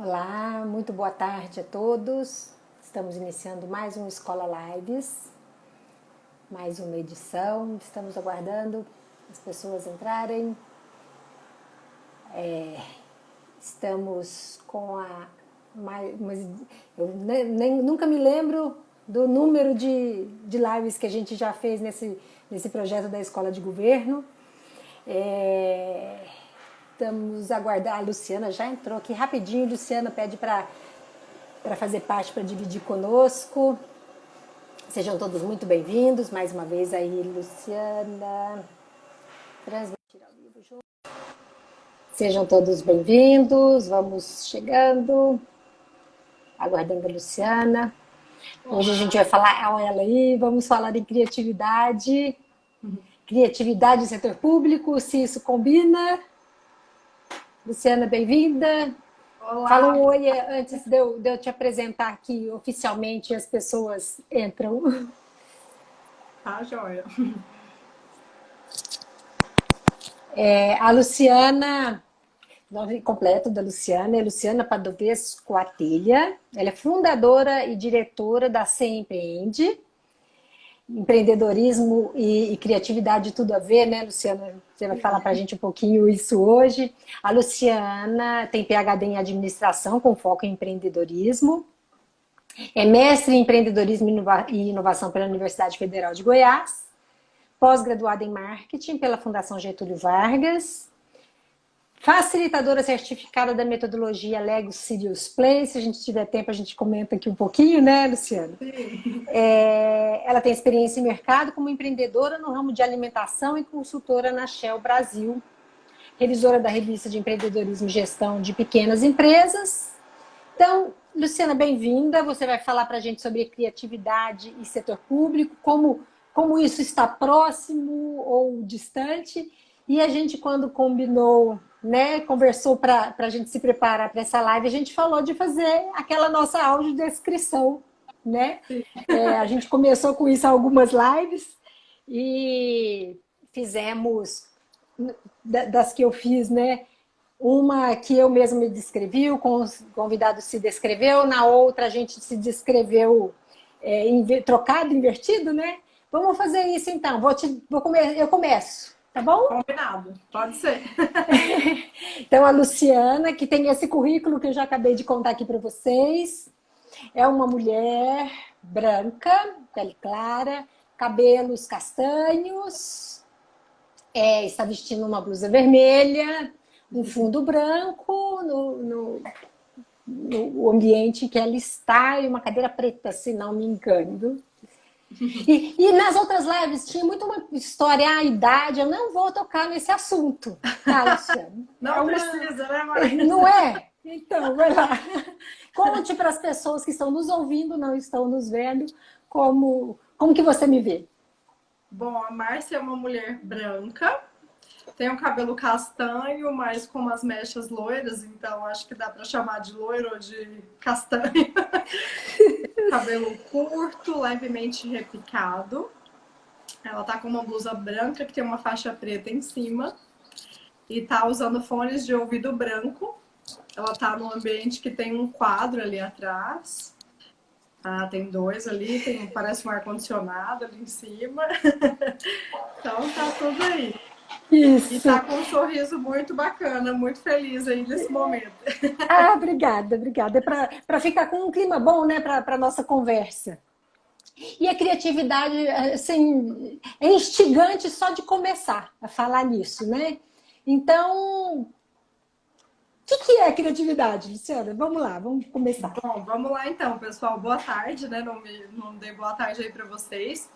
Olá, muito boa tarde a todos. Estamos iniciando mais um Escola Lives, mais uma edição. Estamos aguardando as pessoas entrarem. Estamos com eu nunca me lembro do número de lives que a gente já fez nesse projeto da Escola de Governo. Estamos aguardando. A Luciana já entrou aqui rapidinho. Luciana pede para fazer parte, para dividir conosco. Sejam todos muito bem-vindos. Mais uma vez aí, Luciana. Transmitir ao vivo junto. Sejam todos bem-vindos. Vamos chegando. Aguardando a Luciana. Hoje a gente vai falar, olha ela aí, vamos falar em criatividade. Criatividade e setor público, se isso combina. Luciana, bem-vinda. Olá. Fala um oi antes de eu te apresentar aqui oficialmente, as pessoas entram. Tá, joia. A Luciana, nome completo da Luciana é Luciana Padovesco Atelha. Ela é fundadora e diretora da C Empreende. Empreendedorismo e criatividade tudo a ver, né, Luciana? Você vai falar para a gente um pouquinho isso hoje. A Luciana tem PhD em administração com foco em empreendedorismo. É mestre em empreendedorismo e inovação pela Universidade Federal de Goiás. Pós-graduada em marketing pela Fundação Getúlio Vargas. Facilitadora certificada da metodologia Lego Serious Play. Se a gente tiver tempo, a gente comenta aqui um pouquinho, né, Luciana? Sim. Ela tem experiência em mercado como empreendedora no ramo de alimentação e consultora na Shell Brasil. Revisora da revista de empreendedorismo e gestão de pequenas empresas. Então, Luciana, bem-vinda. Você vai falar para a gente sobre criatividade e setor público, como isso está próximo ou distante. E a gente, quando combinou, né, conversou para a gente se preparar para essa live, a gente falou de fazer aquela nossa audiodescrição, né? A gente começou com isso algumas lives e fizemos, das que eu fiz, né? Uma que eu mesma me descrevi, o convidado se descreveu, na outra a gente se descreveu trocado, invertido, né? Vamos fazer isso então, eu começo. Tá bom? Combinado, pode ser. Então, a Luciana, que tem esse currículo que eu já acabei de contar aqui para vocês, é uma mulher branca, pele clara, cabelos castanhos, está vestindo uma blusa vermelha, um fundo branco no ambiente que ela está e uma cadeira preta, se não me engano. E nas outras lives tinha muito uma história, a idade, eu não vou tocar nesse assunto, tá, Luciana? Não precisa, né, Maria? Não é? Então, vai lá. Conte para as pessoas que estão nos ouvindo, não estão nos vendo, como que você me vê? Bom, a Márcia é uma mulher branca, tem um cabelo castanho, mas com umas mechas loiras, então acho que dá para chamar de loiro ou de castanho. Cabelo curto, levemente repicado. Ela tá com uma blusa branca que tem uma faixa preta em cima e tá usando fones de ouvido branco. Ela tá num ambiente que tem um quadro ali atrás. Ah, tem dois ali, parece um ar-condicionado ali em cima. Então tá tudo aí. Isso. E tá com um sorriso muito bacana, muito feliz aí nesse momento. Ah, obrigada. É para ficar com um clima bom, né, para nossa conversa. E a criatividade, assim, é instigante só de começar a falar nisso, né? Então, o que é criatividade, Luciana? Vamos lá, vamos começar. Bom, vamos lá então, pessoal. Boa tarde, né? Não dei boa tarde aí para vocês.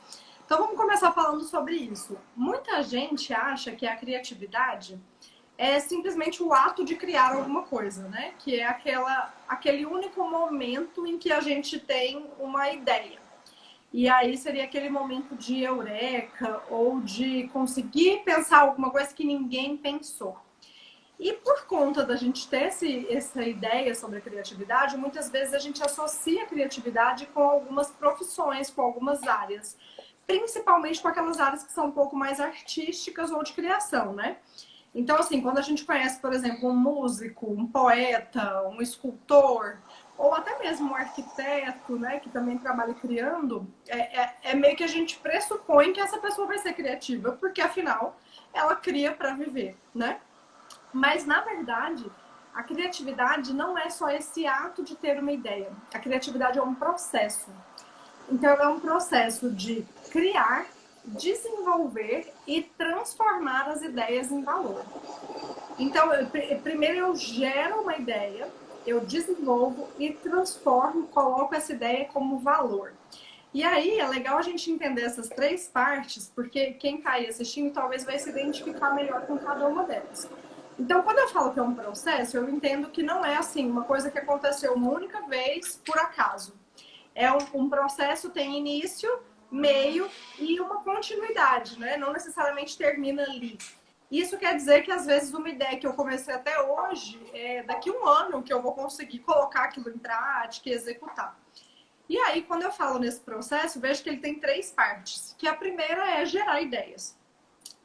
Então vamos começar falando sobre isso. Muita gente acha que a criatividade é simplesmente o ato de criar alguma coisa, né? Que é aquele único momento em que a gente tem uma ideia. E aí seria aquele momento de eureka ou de conseguir pensar alguma coisa que ninguém pensou. E por conta da gente ter essa ideia sobre a criatividade, muitas vezes a gente associa a criatividade com algumas profissões, com algumas áreas. Principalmente com aquelas áreas que são um pouco mais artísticas ou de criação, né? Então, assim, quando a gente conhece, por exemplo, um músico, um poeta, um escultor, ou até mesmo um arquiteto, né, que também trabalha criando, é meio que a gente pressupõe que essa pessoa vai ser criativa, porque afinal ela cria para viver, né? Mas, na verdade, a criatividade não é só esse ato de ter uma ideia. A criatividade é um processo. Então, é um processo de criar, desenvolver e transformar as ideias em valor. Então, primeiro eu gero uma ideia, eu desenvolvo e transformo, coloco essa ideia como valor. E aí é legal a gente entender essas três partes, porque quem está aí assistindo talvez vai se identificar melhor com cada uma delas. Então, quando eu falo que é um processo, eu entendo que não é assim, uma coisa que aconteceu uma única vez, por acaso. É um processo, tem início, meio e uma continuidade, né? Não necessariamente termina ali. Isso quer dizer que, às vezes, uma ideia que eu comecei até hoje, daqui a um ano que eu vou conseguir colocar aquilo em prática e executar. E aí, quando eu falo nesse processo, vejo que ele tem três partes. Que a primeira é gerar ideias.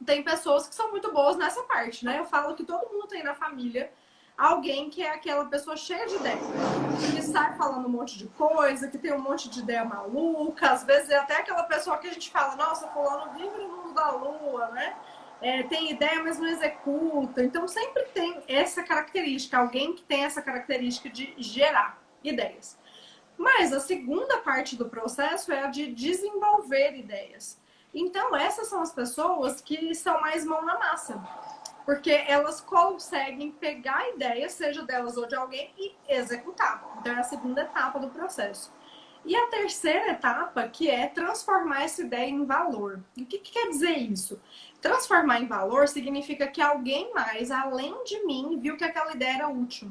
Tem pessoas que são muito boas nessa parte, né? Eu falo que todo mundo tem na família alguém que é aquela pessoa cheia de ideia, que sai falando um monte de coisa, que tem um monte de ideia maluca. Às vezes é até aquela pessoa que a gente fala, nossa, fulano vive no mundo da lua, né? Tem ideia, mas não executa. Então sempre tem essa característica, alguém que tem essa característica de gerar ideias. Mas a segunda parte do processo é a de desenvolver ideias. Então, essas são as pessoas que são mais mão na massa. Porque elas conseguem pegar a ideia, seja delas ou de alguém, e executar. Então, é a segunda etapa do processo. E a terceira etapa, que é transformar essa ideia em valor. E o que quer dizer isso? Transformar em valor significa que alguém mais, além de mim, viu que aquela ideia era útil.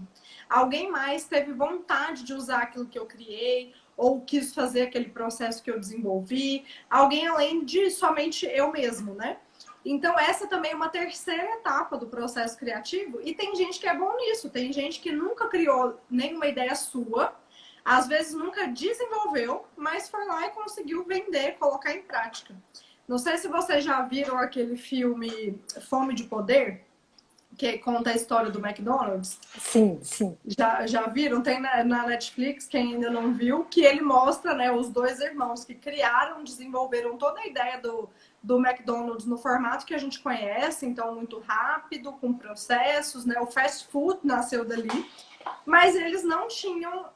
Alguém mais teve vontade de usar aquilo que eu criei, ou quis fazer aquele processo que eu desenvolvi. Alguém além de somente eu mesmo, né? Então, essa também é uma terceira etapa do processo criativo. E tem gente que é bom nisso. Tem gente que nunca criou nenhuma ideia sua, às vezes nunca desenvolveu, mas foi lá e conseguiu vender, colocar em prática. Não sei se vocês já viram aquele filme Fome de Poder, que conta a história do McDonald's. Sim, sim. Já viram? Tem na Netflix, quem ainda não viu, que ele mostra, né, os dois irmãos que criaram, desenvolveram toda a ideia do McDonald's no formato que a gente conhece, então muito rápido, com processos, né? O fast food nasceu dali, mas eles não tinham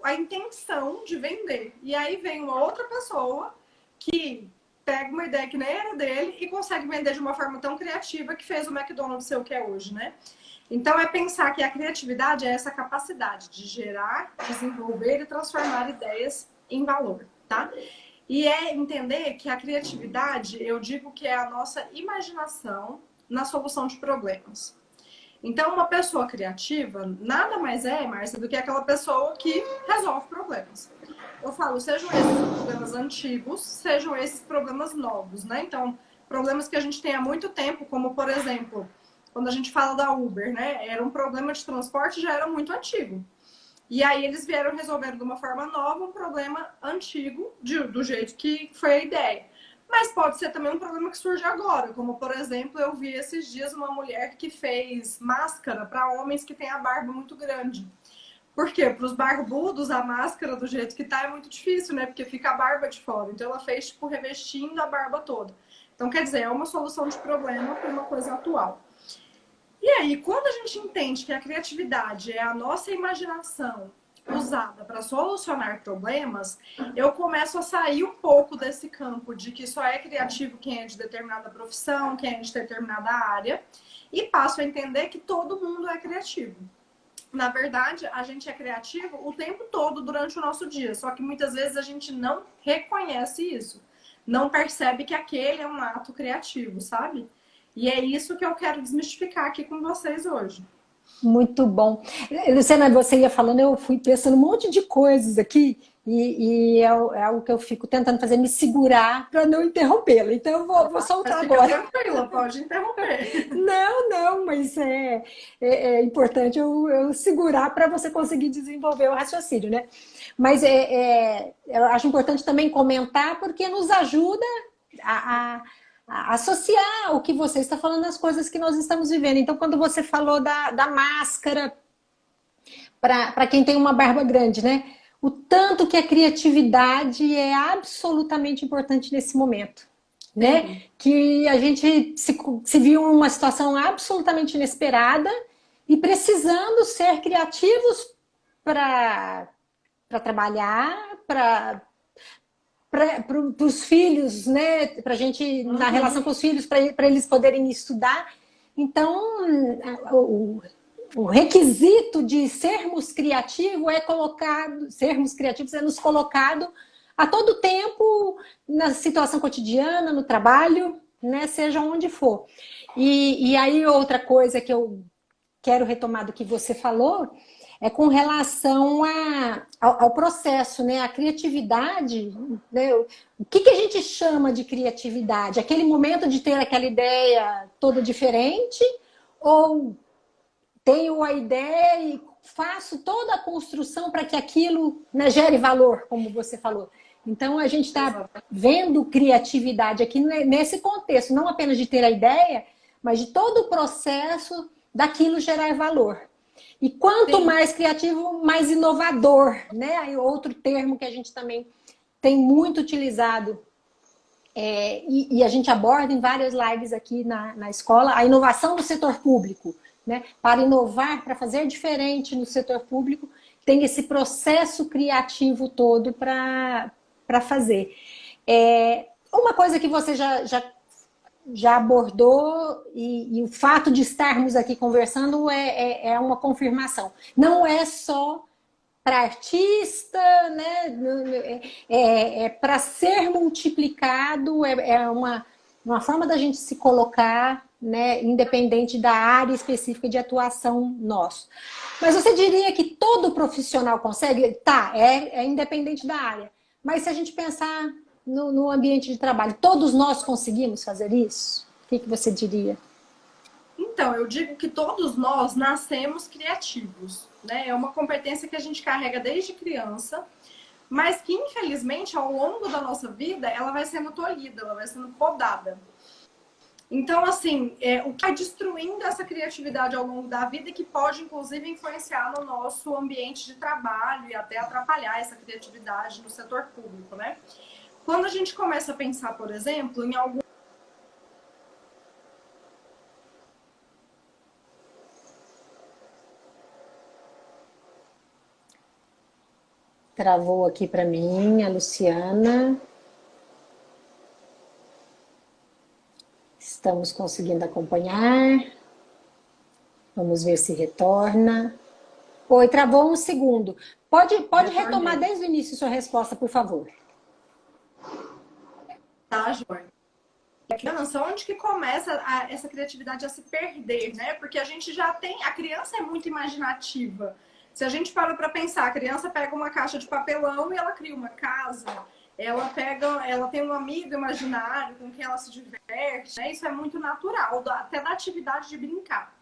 a intenção de vender. E aí vem uma outra pessoa que pega uma ideia que nem era dele e consegue vender de uma forma tão criativa que fez o McDonald's ser o que é hoje, né? Então, é pensar que a criatividade é essa capacidade de gerar, desenvolver e transformar ideias em valor, tá? E é entender que a criatividade, eu digo que é a nossa imaginação na solução de problemas. Então, uma pessoa criativa nada mais é, Márcia, do que aquela pessoa que resolve problemas. Eu falo, sejam esses problemas antigos, sejam esses problemas novos, né? Então, problemas que a gente tem há muito tempo, como, por exemplo, quando a gente fala da Uber, né? Era um problema de transporte, já era muito antigo. E aí eles vieram resolver de uma forma nova um problema antigo, do jeito que foi a ideia. Mas pode ser também um problema que surge agora, como, por exemplo, eu vi esses dias uma mulher que fez máscara para homens que têm a barba muito grande. Por quê? Para os barbudos, a máscara do jeito que tá é muito difícil, né? Porque fica a barba de fora. Então ela fez, tipo, revestindo a barba toda. Então, quer dizer, é uma solução de problema para uma coisa atual. E aí, quando a gente entende que a criatividade é a nossa imaginação usada para solucionar problemas, eu começo a sair um pouco desse campo de que só é criativo quem é de determinada profissão, quem é de determinada área, e passo a entender que todo mundo é criativo. Na verdade, a gente é criativo o tempo todo durante o nosso dia, só que muitas vezes a gente não reconhece isso, não percebe que aquele é um ato criativo, sabe? E é isso que eu quero desmistificar aqui com vocês hoje. Muito bom. Luciana, você ia falando, eu fui pensando um monte de coisas aqui e é algo que eu fico tentando fazer, me segurar para não interrompê-la. Então eu vou soltar Fica agora. tranquila, pode interromper. Não, mas é importante eu segurar para você conseguir desenvolver o raciocínio, né? Mas eu acho importante também comentar porque nos ajuda a associar o que você está falando às coisas que nós estamos vivendo. Então, quando você falou da máscara para quem tem uma barba grande, né? O tanto que a criatividade é absolutamente importante nesse momento, né? Sim. Que a gente se viu em uma situação absolutamente inesperada e precisando ser criativos para trabalhar, para os filhos, né? Para a gente, na relação com os filhos, para eles poderem estudar. Então, o requisito de sermos criativos é sermos criativos é nos colocado a todo tempo na situação cotidiana, no trabalho, né? Seja onde for. E aí, outra coisa que eu quero retomar do que você falou é com relação ao processo, né? A criatividade, né? O que a gente chama de criatividade? Aquele momento de ter aquela ideia toda diferente ou tenho a ideia e faço toda a construção para que aquilo, né, gere valor, como você falou. Então, a gente está vendo criatividade aqui nesse contexto, não apenas de ter a ideia, mas de todo o processo daquilo gerar valor. E quanto Sim. mais criativo, mais inovador, né? Aí outro termo que a gente também tem muito utilizado e a gente aborda em várias lives aqui na escola, a inovação do setor público. Né? Para inovar, para fazer diferente no setor público, tem esse processo criativo todo para fazer. Uma coisa que você já abordou e o fato de estarmos aqui conversando é uma confirmação. Não é só para artista, né? Para ser multiplicado, uma forma da gente se colocar, né? Independente da área específica de atuação nosso. Mas você diria que todo profissional consegue? Tá, é independente da área. Mas se a gente pensar no ambiente de trabalho, todos nós conseguimos fazer isso? O que você diria? Então, eu digo que todos nós nascemos criativos, né? É uma competência que a gente carrega desde criança, mas que, infelizmente, ao longo da nossa vida, ela vai sendo tolhida, ela vai sendo podada. Então, assim, o que vai destruindo essa criatividade ao longo da vida e que pode, inclusive, influenciar no nosso ambiente de trabalho e até atrapalhar essa criatividade no setor público, né? Quando a gente começa a pensar, por exemplo, em algum Travou aqui para mim, a Luciana. Estamos conseguindo acompanhar. Vamos ver se retorna. Oi, travou um segundo. Pode retomar desde o início sua resposta, por favor. Tá, Joia? Criança, onde que começa essa criatividade a se perder, né? Porque a gente já tem... A criança é muito imaginativa. Se a gente para pensar, a criança pega uma caixa de papelão e ela cria uma casa. Ela tem um amigo imaginário com quem ela se diverte, né? Isso é muito natural, até da atividade de brincar.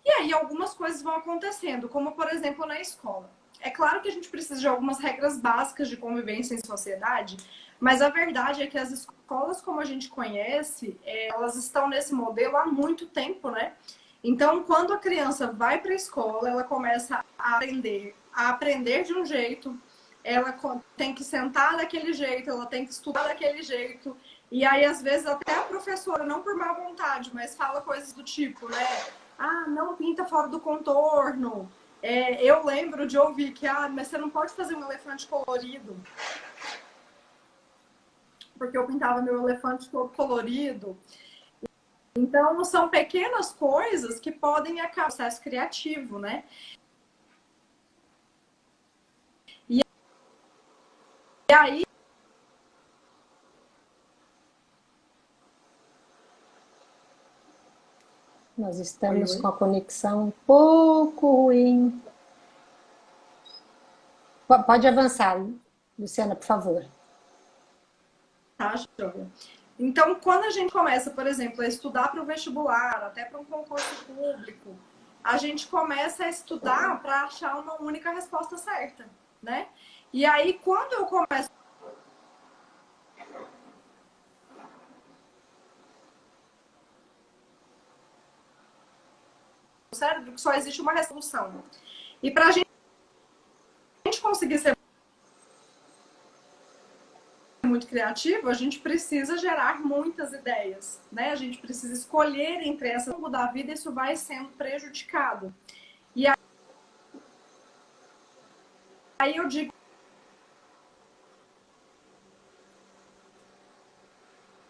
E aí algumas coisas vão acontecendo, como por exemplo na escola. É claro que a gente precisa de algumas regras básicas de convivência em sociedade, mas a verdade é que as escolas como a gente conhece, elas estão nesse modelo há muito tempo, né? Então, quando a criança vai para a escola, ela começa a aprender de um jeito, ela tem que sentar daquele jeito, ela tem que estudar daquele jeito. E aí, às vezes, até a professora, não por má vontade, mas fala coisas do tipo, né? Ah, não pinta fora do contorno. Eu lembro de ouvir que, mas você não pode fazer um elefante colorido. Porque eu pintava meu elefante todo colorido. Então, são pequenas coisas que podem acabar no processo criativo, né? E aí, Nós estamos com a conexão um pouco ruim. Pode avançar, Luciana, por favor. Tá, joia. Então, quando a gente começa, por exemplo, a estudar para o vestibular, até para um concurso público, a gente começa a estudar para achar uma única resposta certa, né? E aí, quando eu começo cérebro que só existe uma resolução. E para a gente conseguir ser muito criativo, a gente precisa gerar muitas ideias, né? A gente precisa escolher entre essas. Ao longo da vida, isso vai sendo prejudicado. E aí eu digo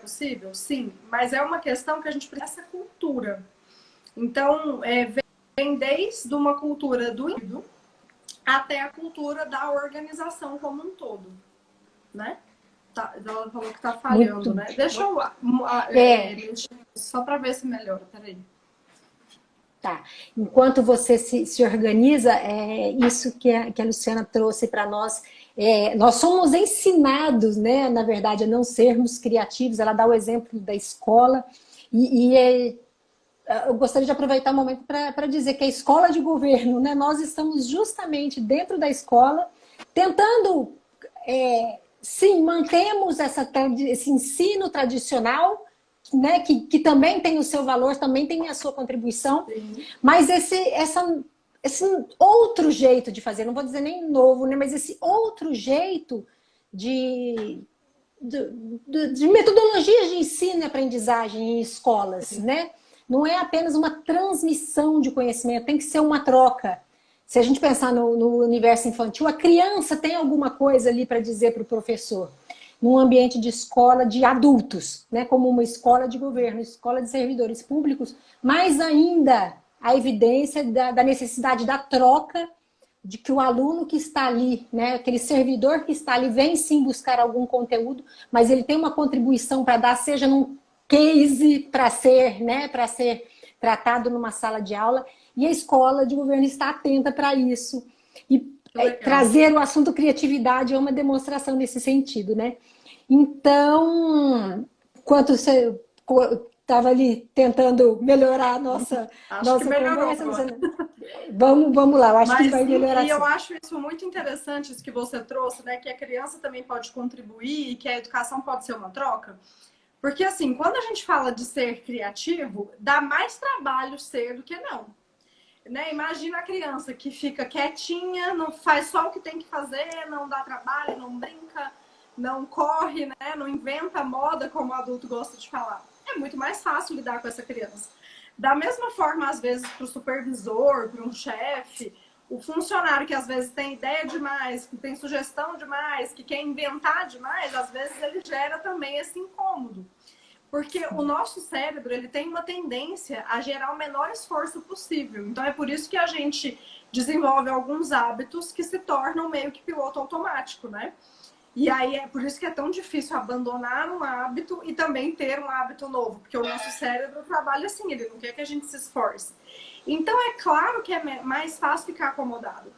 possível? Sim, mas é uma questão que a gente precisa dessa cultura. Então, vem desde uma cultura do indivíduo até a cultura da organização como um todo, né? Tá, ela falou que tá falhando, Muito. né? Deixa eu só para ver se melhora, peraí. Tá. Enquanto você se organiza, é isso que a Luciana trouxe para nós. Nós somos ensinados, né, na verdade, a não sermos criativos. Ela dá o exemplo da escola. Eu gostaria de aproveitar o momento para dizer que a escola de governo, né, nós estamos justamente dentro da escola, tentando, sim, mantemos esse ensino tradicional, né, que também tem o seu valor, também tem a sua contribuição, sim. Mas esse outro jeito de fazer, não vou dizer nem novo, né, mas esse outro jeito de metodologias de ensino e aprendizagem em escolas, sim. Né? Não é apenas uma transmissão de conhecimento, tem que ser uma troca. Se a gente pensar no universo infantil, a criança tem alguma coisa ali para dizer para o professor. Num ambiente de escola de adultos, né? Como uma escola de governo, escola de servidores públicos, mais ainda a evidência da necessidade da troca, de que o aluno que está ali, né, aquele servidor que está ali, vem sim buscar algum conteúdo, mas ele tem uma contribuição para dar, seja num case para ser, né, para ser tratado numa sala de aula, e a escola de governo está atenta para isso. E trazer o assunto criatividade é uma demonstração nesse sentido, né? Então, enquanto você estava ali tentando melhorar a nossa conversa, vamos lá, eu acho que vai melhorar. E eu acho isso muito interessante, isso que você trouxe, né? Que a criança também pode contribuir e que a educação pode ser uma troca. Porque, assim, quando a gente fala de ser criativo, dá mais trabalho ser do que não. Né? Imagina a criança que fica quietinha, não faz só o que tem que fazer, não dá trabalho, não brinca, não corre, né? Não inventa moda, como o adulto gosta de falar. É muito mais fácil lidar com essa criança. Da mesma forma, às vezes, para o supervisor, para um chefe, o funcionário que às vezes tem ideia demais, que tem sugestão demais, que quer inventar demais, às vezes ele gera também esse incômodo. Porque o nosso cérebro, ele tem uma tendência a gerar o menor esforço possível. Então é por isso que a gente desenvolve alguns hábitos que se tornam meio que piloto automático, né? E aí é por isso que é tão difícil abandonar um hábito e também ter um hábito novo. Porque o nosso cérebro trabalha assim, ele não quer que a gente se esforce. Então é claro que é mais fácil ficar acomodado.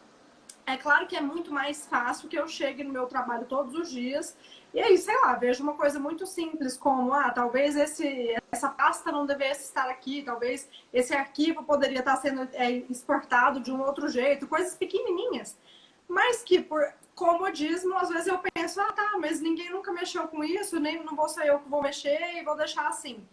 É claro que é muito mais fácil que eu chegue no meu trabalho todos os dias e aí, sei lá, vejo uma coisa muito simples como, talvez essa pasta não devesse estar aqui, talvez esse arquivo poderia estar sendo exportado de um outro jeito, coisas pequenininhas. Mas que por comodismo, às vezes eu penso, mas ninguém nunca mexeu com isso, nem não vou ser eu que vou mexer e vou deixar assim.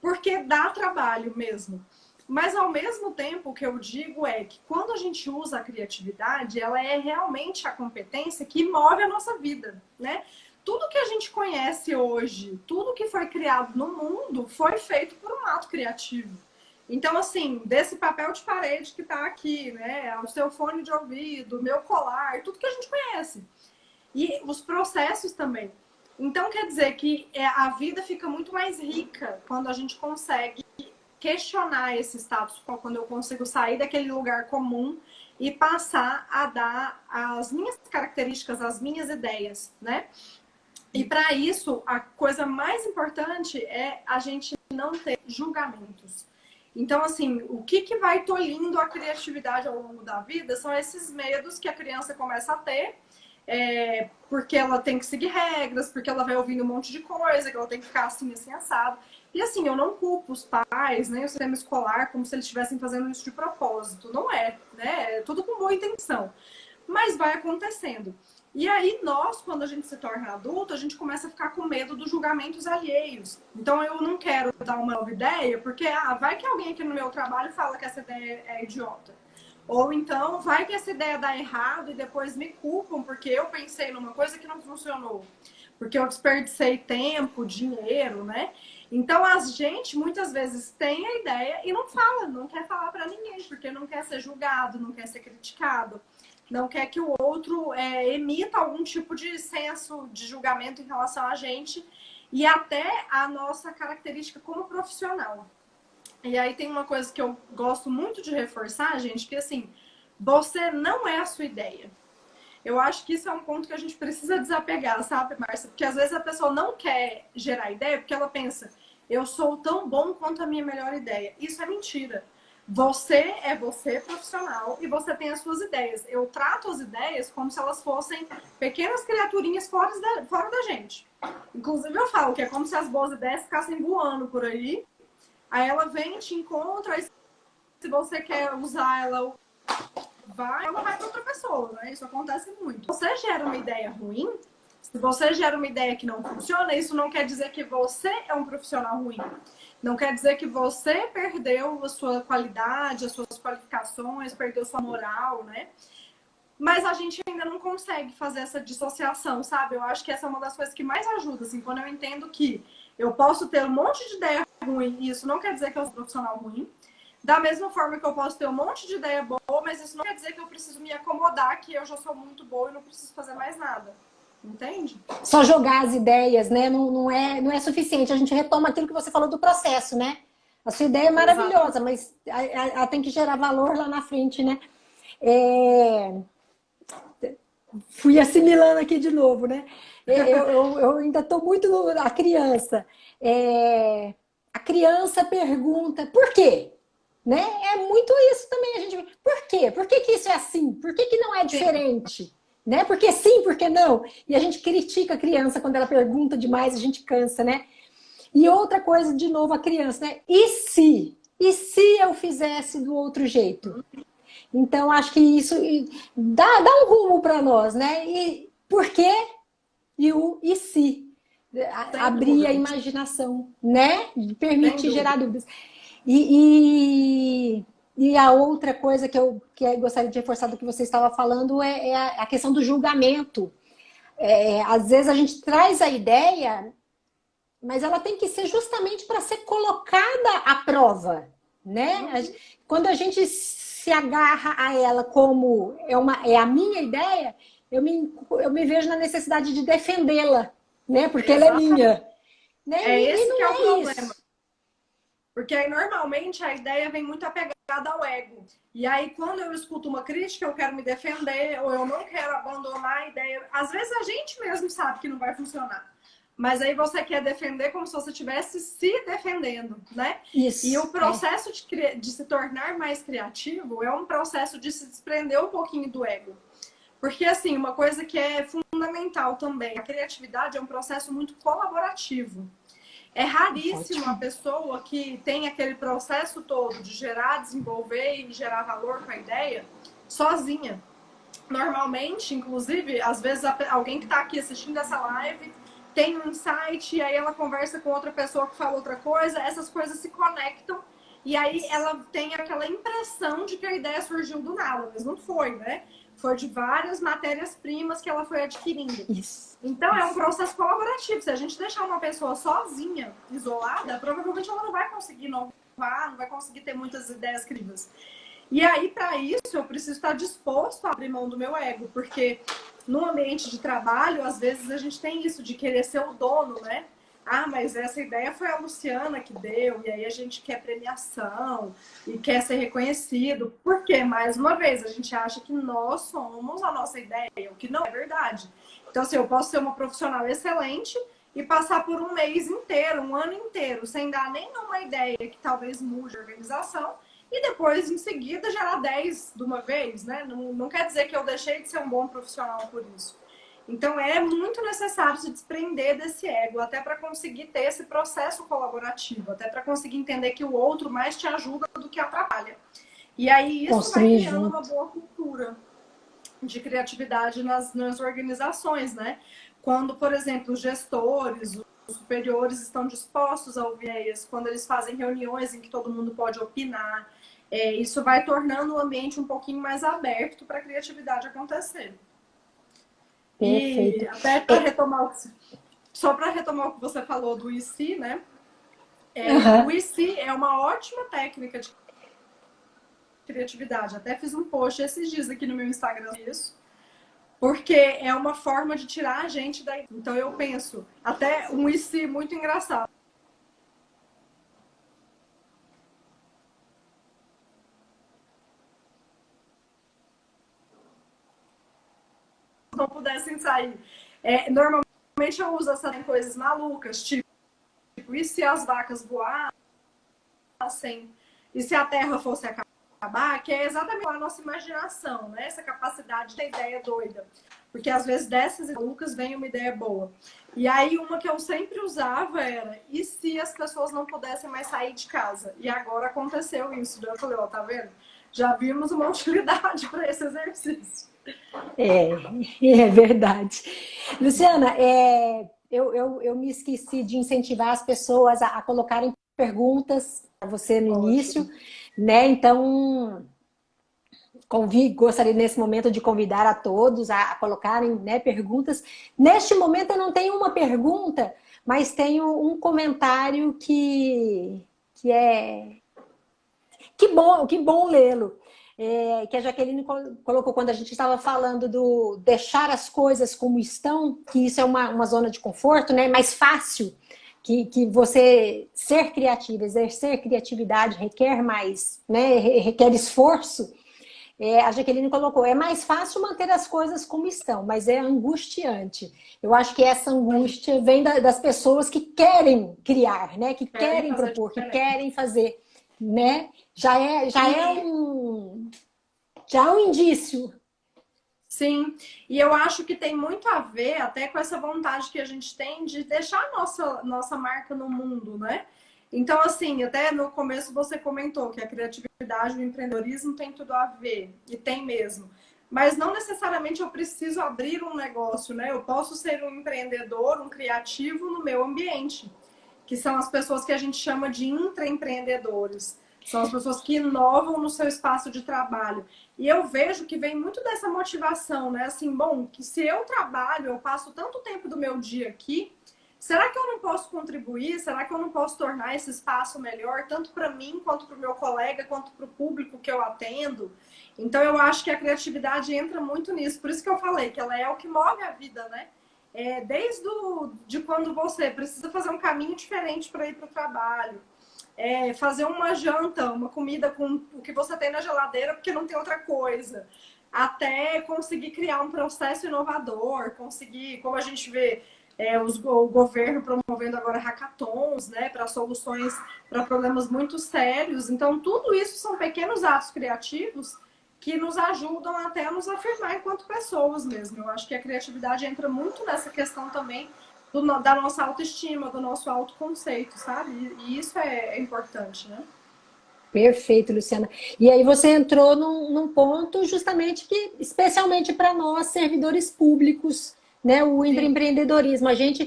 Porque dá trabalho mesmo. Mas, ao mesmo tempo, o que eu digo é que quando a gente usa a criatividade, ela é realmente a competência que move a nossa vida, né? Tudo que a gente conhece hoje, tudo que foi criado no mundo, foi feito por um ato criativo. Então, assim, desse papel de parede que tá aqui, né? O seu fone de ouvido, o meu colar, tudo que a gente conhece. E os processos também. Então, quer dizer que a vida fica muito mais rica quando a gente consegue questionar esse status quo, quando eu consigo sair daquele lugar comum e passar a dar as minhas características, as minhas ideias, né? E para isso, a coisa mais importante é a gente não ter julgamentos. Então, assim, o que vai tolhindo a criatividade ao longo da vida são esses medos que a criança começa a ter, porque ela tem que seguir regras, porque ela vai ouvindo um monte de coisa, que ela tem que ficar assim, assim, assado. E assim, eu não culpo os pais, nem o sistema escolar, como se eles estivessem fazendo isso de propósito. Não é, né? É tudo com boa intenção. Mas vai acontecendo. E aí nós, quando a gente se torna adulto, a gente começa a ficar com medo dos julgamentos alheios. Então eu não quero dar uma nova ideia, porque vai que alguém aqui no meu trabalho fala que essa ideia é idiota. Ou então vai que essa ideia dá errado e depois me culpam porque eu pensei numa coisa que não funcionou. Porque eu desperdicei tempo, dinheiro, né? Então a gente muitas vezes tem a ideia e não fala, não quer falar para ninguém, porque não quer ser julgado, não quer ser criticado. Não quer que o outro emita algum tipo de senso de julgamento em relação a gente e até a nossa característica como profissional. E aí tem uma coisa que eu gosto muito de reforçar, gente, que assim, você não é a sua ideia. Eu acho que isso é um ponto que a gente precisa desapegar, sabe, Márcia? Porque às vezes a pessoa não quer gerar ideia porque ela pensa, eu sou tão bom quanto a minha melhor ideia. Isso é mentira. Você é você profissional e você tem as suas ideias. Eu trato as ideias como se elas fossem pequenas criaturinhas fora da gente. Inclusive eu falo que é como se as boas ideias ficassem voando por aí. Aí ela vem, te encontra, e se você quer usar ela, ela vai para outra pessoa, né? Isso acontece muito. Se você gera uma ideia ruim, se você gera uma ideia que não funciona, isso não quer dizer que você é um profissional ruim. Não quer dizer que você perdeu a sua qualidade, as suas qualificações, perdeu sua moral, né? Mas a gente ainda não consegue fazer essa dissociação, sabe? Eu acho que essa é uma das coisas que mais ajuda, assim, quando eu entendo que eu posso ter um monte de ideia ruim, e isso não quer dizer que eu sou um profissional ruim. Da mesma forma que eu posso ter um monte de ideia boa, mas isso não quer dizer que eu preciso me acomodar, que eu já sou muito boa e não preciso fazer mais nada. Entende? Só jogar as ideias, né? Não é suficiente. A gente retoma aquilo que você falou do processo, né? A sua ideia é maravilhosa, Exato. mas ela tem que gerar valor lá na frente, né? É... Fui assimilando aqui de novo, né? Eu ainda estou muito a criança. A criança pergunta por quê? Né? É muito isso também. A gente, por quê? Por que que isso é assim? Por que que não é Sim. diferente? Né? Porque sim, porque não? E a gente critica a criança quando ela pergunta demais, a gente cansa, né? E outra coisa, de novo, a criança, né? E se? E se eu fizesse do outro jeito? Então, acho que isso dá um rumo para nós, né? E por quê? E se? Sem Abrir a dúvida. imaginação, né? Sem Permitir gerar dúvida. dúvidas. E a outra coisa que eu gostaria de reforçar do que você estava falando é a questão do julgamento. Às vezes a gente traz a ideia, mas ela tem que ser justamente para ser colocada à prova, né? Quando a gente se agarra a ela como é a minha ideia, eu me vejo na necessidade de defendê-la, né? Porque ela é Exatamente. minha, né? É E esse que não é o é problema. isso. Porque aí, normalmente, a ideia vem muito apegada ao ego. E aí, quando eu escuto uma crítica, eu quero me defender, ou eu não quero abandonar a ideia. Às vezes, a gente mesmo sabe que não vai funcionar. Mas aí você quer defender como se você estivesse se defendendo, né? E o Isso, processo de se tornar mais criativo é um processo de se desprender um pouquinho do ego. Porque, assim, uma coisa que é fundamental também, a criatividade é um processo muito colaborativo. É raríssimo a ótimo. pessoa que tem aquele processo todo de gerar, desenvolver e gerar valor com a ideia sozinha. Normalmente, inclusive, às vezes alguém que está aqui assistindo essa live tem um insight e aí ela conversa com outra pessoa que fala outra coisa, essas coisas se conectam e aí ela tem aquela impressão de que a ideia surgiu do nada, mas não foi, né? Foi de várias matérias-primas que ela foi adquirindo. Isso. Então, é um processo colaborativo. Se a gente deixar uma pessoa sozinha, isolada, provavelmente ela não vai conseguir inovar, não vai conseguir ter muitas ideias criativas. E aí, para isso, eu preciso estar disposto a abrir mão do meu ego, porque no ambiente de trabalho, às vezes a gente tem isso de querer ser o dono, né? Ah, mas essa ideia foi a Luciana que deu, e aí a gente quer premiação e quer ser reconhecido. Porque, mais uma vez, a gente acha que nós somos a nossa ideia, o que não é verdade. Então, assim, eu posso ser uma profissional excelente e passar por um mês inteiro, um ano inteiro, sem dar nenhuma ideia que talvez mude a organização, e depois, em seguida, gerar 10 de uma vez, né? Não quer dizer que eu deixei de ser um bom profissional por isso. Então, é muito necessário se desprender desse ego, até para conseguir ter esse processo colaborativo, até para conseguir entender que o outro mais te ajuda do que atrapalha. E aí, isso vai Construir criando uma junto. boa cultura. de criatividade nas organizações, né? Quando, por exemplo, os gestores, os superiores estão dispostos a ouvir ideias, quando eles fazem reuniões em que todo mundo pode opinar, isso vai tornando o ambiente um pouquinho mais aberto para a criatividade acontecer. Perfeito. E até para retomar, só para retomar o que você falou do IC, né? O IC é uma ótima técnica de criatividade. Até fiz um post esses dias aqui no meu Instagram isso. Porque é uma forma de tirar a gente daí. Então eu penso, até um IC muito engraçado. Não pudessem sair. Normalmente eu uso essas coisas malucas, tipo, e se as vacas voassem? E se a Terra fosse acabar? Que é exatamente a nossa imaginação, né? Essa capacidade de ter ideia doida. Porque às vezes dessas malucas vem uma ideia boa. E aí uma que eu sempre usava era, e se as pessoas não pudessem mais sair de casa? E agora aconteceu isso. Eu falei, ó, tá vendo? Já vimos uma utilidade para esse exercício. É verdade. Luciana, eu me esqueci de incentivar as pessoas a colocarem perguntas para você no início, né? Então, gostaria nesse momento de convidar a todos a colocarem, né, perguntas. Neste momento eu não tenho uma pergunta, mas tenho um comentário que é... Que bom lê-lo. Que a Jaqueline colocou quando a gente estava falando do deixar as coisas como estão, que isso é uma zona de conforto, né? Mais fácil, que você ser criativo, exercer criatividade requer mais, né? Requer esforço. A Jaqueline colocou, é mais fácil manter as coisas como estão, mas é angustiante. Eu acho que essa angústia vem das pessoas que querem criar, né? Que querem propor, que querem fazer, né? Já é um indício. Sim, e eu acho que tem muito a ver até com essa vontade que a gente tem de deixar a nossa marca no mundo, né? Então, assim, até no começo você comentou que a criatividade e o empreendedorismo tem tudo a ver, e tem mesmo. Mas não necessariamente eu preciso abrir um negócio, né? Eu posso ser um empreendedor, um criativo no meu ambiente, que são as pessoas que a gente chama de intraempreendedores. São as pessoas que inovam no seu espaço de trabalho. E eu vejo que vem muito dessa motivação, né? Assim, bom, que se eu trabalho, eu passo tanto tempo do meu dia aqui, será que eu não posso contribuir? Será que eu não posso tornar esse espaço melhor, tanto para mim, quanto para o meu colega, quanto para o público que eu atendo? Então, eu acho que a criatividade entra muito nisso. Por isso que eu falei que ela é o que move a vida, né? Desde de quando você precisa fazer um caminho diferente para ir para o trabalho. Fazer uma janta, uma comida com o que você tem na geladeira, porque não tem outra coisa. Até conseguir criar um processo inovador, conseguir, como a gente vê, o governo promovendo agora hackathons, né, para soluções para problemas muito sérios. Então, tudo isso são pequenos atos criativos que nos ajudam até a nos afirmar enquanto pessoas mesmo. Eu acho que a criatividade entra muito nessa questão também da nossa autoestima, do nosso autoconceito, sabe? E isso é importante, né? Perfeito, Luciana. E aí você entrou num ponto justamente que, especialmente para nós, servidores públicos, né? O empreendedorismo. A gente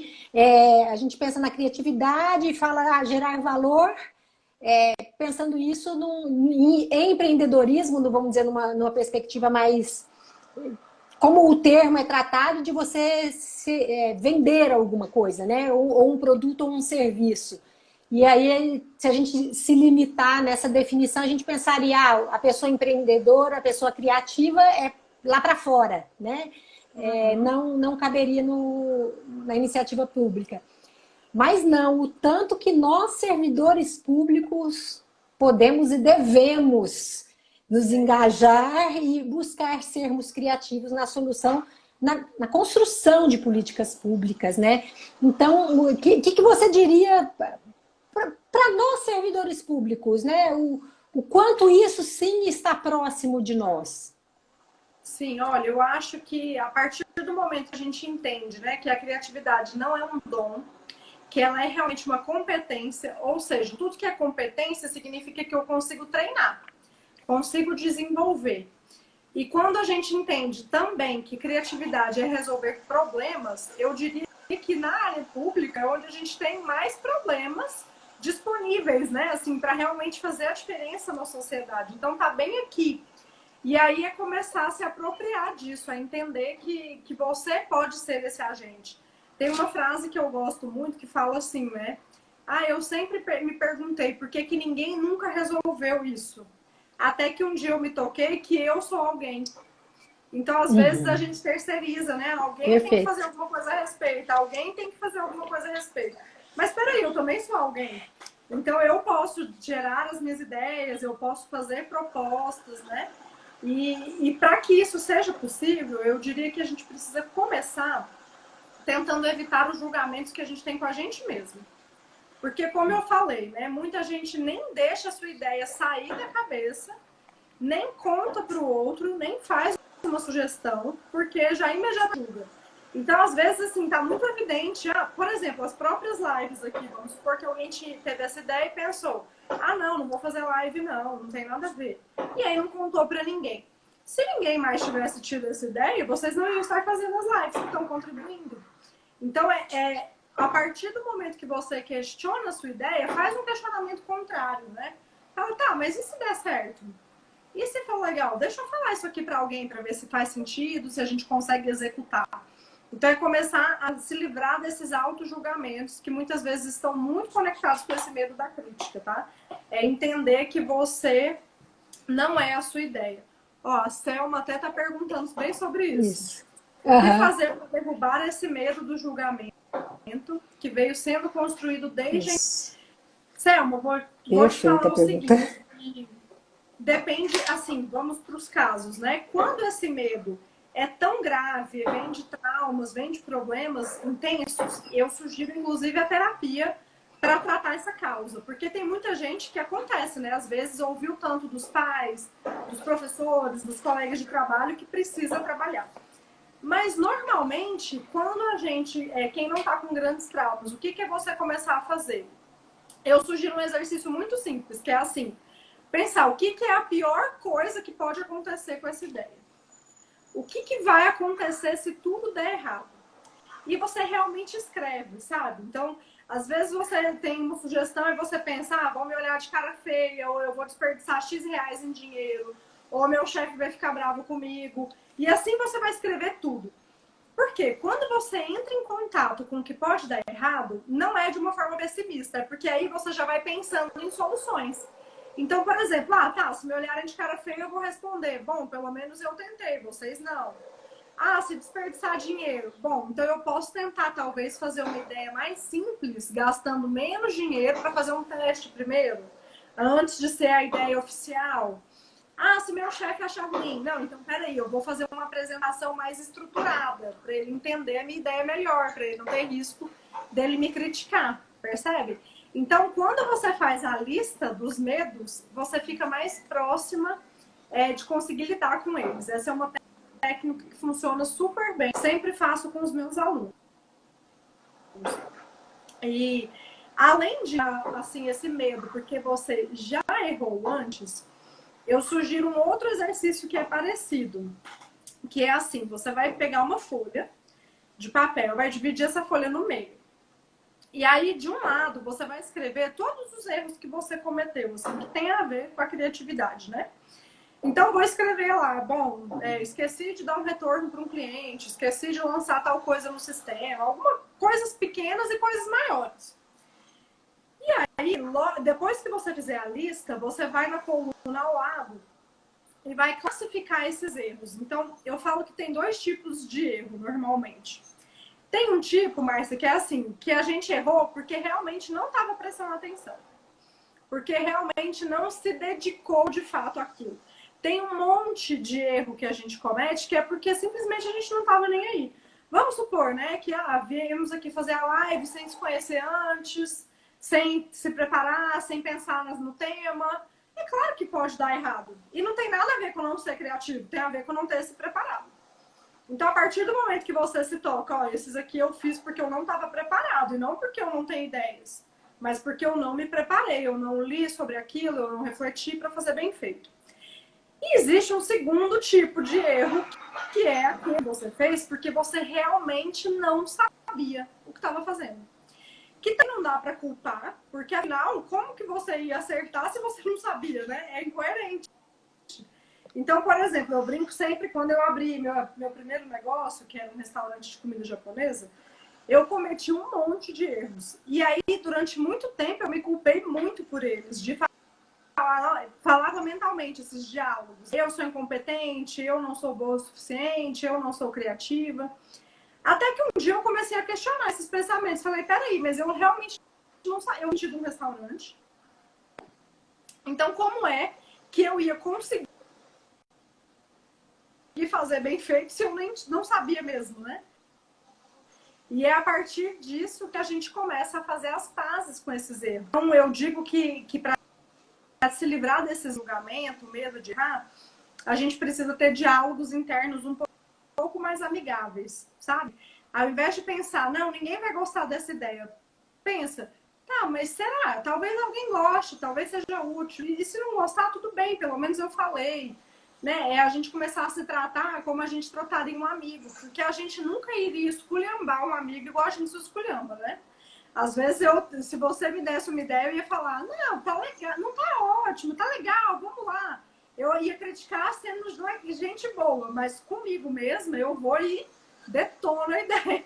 pensa na criatividade e fala gerar valor, pensando isso em empreendedorismo, vamos dizer, numa perspectiva mais... Como o termo é tratado de você vender alguma coisa, né? Ou um produto ou um serviço. E aí, se a gente se limitar nessa definição, a gente pensaria, a pessoa empreendedora, a pessoa criativa é lá para fora, né? Não caberia na iniciativa pública. Mas não, o tanto que nós, servidores públicos, podemos e devemos nos engajar e buscar sermos criativos na solução, na construção de políticas públicas, né? Então, o que você diria para nós, servidores públicos, né? O quanto isso sim está próximo de nós? Sim, olha, eu acho que a partir do momento que a gente entende, né, que a criatividade não é um dom, que ela é realmente uma competência, ou seja, tudo que é competência significa que eu consigo treinar, consigo desenvolver. E quando a gente entende também que criatividade é resolver problemas, eu diria que na área pública é onde a gente tem mais problemas disponíveis, né? Assim, para realmente fazer a diferença na sociedade. Então tá bem aqui. E aí é começar a se apropriar disso, a entender que você pode ser esse agente. Tem uma frase que eu gosto muito que fala assim, né? Ah, eu sempre me perguntei por que que ninguém nunca resolveu isso. Até que um dia eu me toquei que eu sou alguém. Então, às vezes, a gente terceiriza, né? Alguém tem que fazer alguma coisa a respeito, alguém tem que fazer alguma coisa a respeito. Mas peraí, eu também sou alguém. Então, eu posso gerar as minhas ideias, eu posso fazer propostas, né? E para que isso seja possível, eu diria que a gente precisa começar tentando evitar os julgamentos que a gente tem com a gente mesmo. Porque, como eu falei, né, muita gente nem deixa a sua ideia sair da cabeça, nem conta para o outro, nem faz uma sugestão, porque já imediatamente julga. Então, às vezes, assim, tá muito evidente, por exemplo, as próprias lives aqui, vamos supor que alguém teve essa ideia e pensou, não vou fazer live não tem nada a ver. E aí não contou para ninguém. Se ninguém mais tivesse tido essa ideia, vocês não iam estar fazendo as lives que estão contribuindo. Então, a partir do momento que você questiona a sua ideia, faz um questionamento contrário, né? Fala, tá, mas e se der certo? E se for legal? Deixa eu falar isso aqui para alguém para ver se faz sentido, se a gente consegue executar. Então, é começar a se livrar desses auto-julgamentos que muitas vezes estão muito conectados com esse medo da crítica, tá? É entender que você não é a sua ideia. Ó, a Selma até tá perguntando bem sobre isso. O que fazer para derrubar esse medo do julgamento que veio sendo construído desde... Selma, vou te falar o seguinte. Depende, assim, vamos para os casos, né? Quando esse medo é tão grave, vem de traumas, vem de problemas intensos, eu sugiro, inclusive, a terapia para tratar essa causa. Porque tem muita gente que acontece, né? Às vezes ouviu tanto dos pais, dos professores, dos colegas de trabalho que precisa trabalhar. Mas, normalmente, quando a gente, quem não está com grandes traumas, o que é você começar a fazer? Eu sugiro um exercício muito simples, que é assim, pensar o que é a pior coisa que pode acontecer com essa ideia. O que vai acontecer se tudo der errado? E você realmente escreve, sabe? Então, às vezes você tem uma sugestão e você pensa, vão me olhar de cara feia, ou eu vou desperdiçar X reais em dinheiro, ou meu chefe vai ficar bravo comigo. E assim você vai escrever tudo. Por quê? Quando você entra em contato com o que pode dar errado, não é de uma forma pessimista, é porque aí você já vai pensando em soluções. Então, por exemplo, se me olharem de cara feia, eu vou responder, bom, pelo menos eu tentei, vocês não. Se desperdiçar dinheiro, bom, então eu posso tentar talvez fazer uma ideia mais simples, gastando menos dinheiro para fazer um teste primeiro, antes de ser a ideia oficial. Se meu chefe achar ruim, não, então peraí, eu vou fazer uma apresentação mais estruturada, para ele entender a minha ideia melhor, para ele não ter risco dele me criticar, percebe? Então, quando você faz a lista dos medos, você fica mais próxima de conseguir lidar com eles. Essa é uma técnica que funciona super bem. Sempre faço com os meus alunos. E além de, assim, esse medo, porque você já errou antes, eu sugiro um outro exercício que é parecido. Que é assim, você vai pegar uma folha de papel, vai dividir essa folha no meio. E aí, de um lado, você vai escrever todos os erros que você cometeu, assim, que tem a ver com a criatividade, né? Então, vou escrever lá, bom, esqueci de dar um retorno para um cliente, esqueci de lançar tal coisa no sistema, algumas coisas pequenas e coisas maiores. E aí, depois que você fizer a lista, você vai na coluna ao lado e vai classificar esses erros. Então, eu falo que tem dois tipos de erro, normalmente. Tem um tipo, Márcia, que é assim, que a gente errou porque realmente não estava prestando atenção. Porque realmente não se dedicou de fato àquilo. Tem um monte de erro que a gente comete que é porque simplesmente a gente não estava nem aí. Vamos supor, né, que viemos aqui fazer a live sem se conhecer antes, sem se preparar, sem pensar no tema. É claro que pode dar errado. E não tem nada a ver com não ser criativo, tem a ver com não ter se preparado. Então, a partir do momento que você se toca, esses aqui eu fiz porque eu não estava preparado, e não porque eu não tenho ideias, mas porque eu não me preparei, eu não li sobre aquilo, eu não refleti para fazer bem feito. E existe um segundo tipo de erro, que é aquele que você fez porque você realmente não sabia o que estava fazendo. Que não dá para culpar, porque afinal, como que você ia acertar se você não sabia, né? É incoerente. Então, por exemplo, eu brinco sempre quando eu abri meu primeiro negócio, que era um restaurante de comida japonesa, eu cometi um monte de erros. E aí, durante muito tempo, eu me culpei muito por eles, de falava mentalmente esses diálogos. Eu sou incompetente, eu não sou boa o suficiente, eu não sou criativa. Até que um dia eu comecei a questionar esses pensamentos. Falei, peraí, mas eu realmente não saí. Eu menti de um restaurante. Então, como é que eu ia conseguir fazer bem feito se eu nem não sabia mesmo, né? E é a partir disso que a gente começa a fazer as pazes com esses erros. Então, eu digo que para se livrar desse julgamento, medo de errar, a gente precisa ter diálogos internos um pouco mais amigáveis, sabe? Ao invés de pensar, não, ninguém vai gostar dessa ideia, pensa, tá, mas será? Talvez alguém goste, talvez seja útil. E se não gostar, tudo bem, pelo menos eu falei. Né? É a gente começar a se tratar como a gente trataria um amigo, porque a gente nunca iria esculhambar um amigo igual a gente se esculhamba, né? Às vezes, se você me desse uma ideia, eu ia falar, não, tá legal, não tá ótimo, tá legal, vamos lá. Eu ia criticar sendo gente boa, mas comigo mesma eu vou e detono a ideia.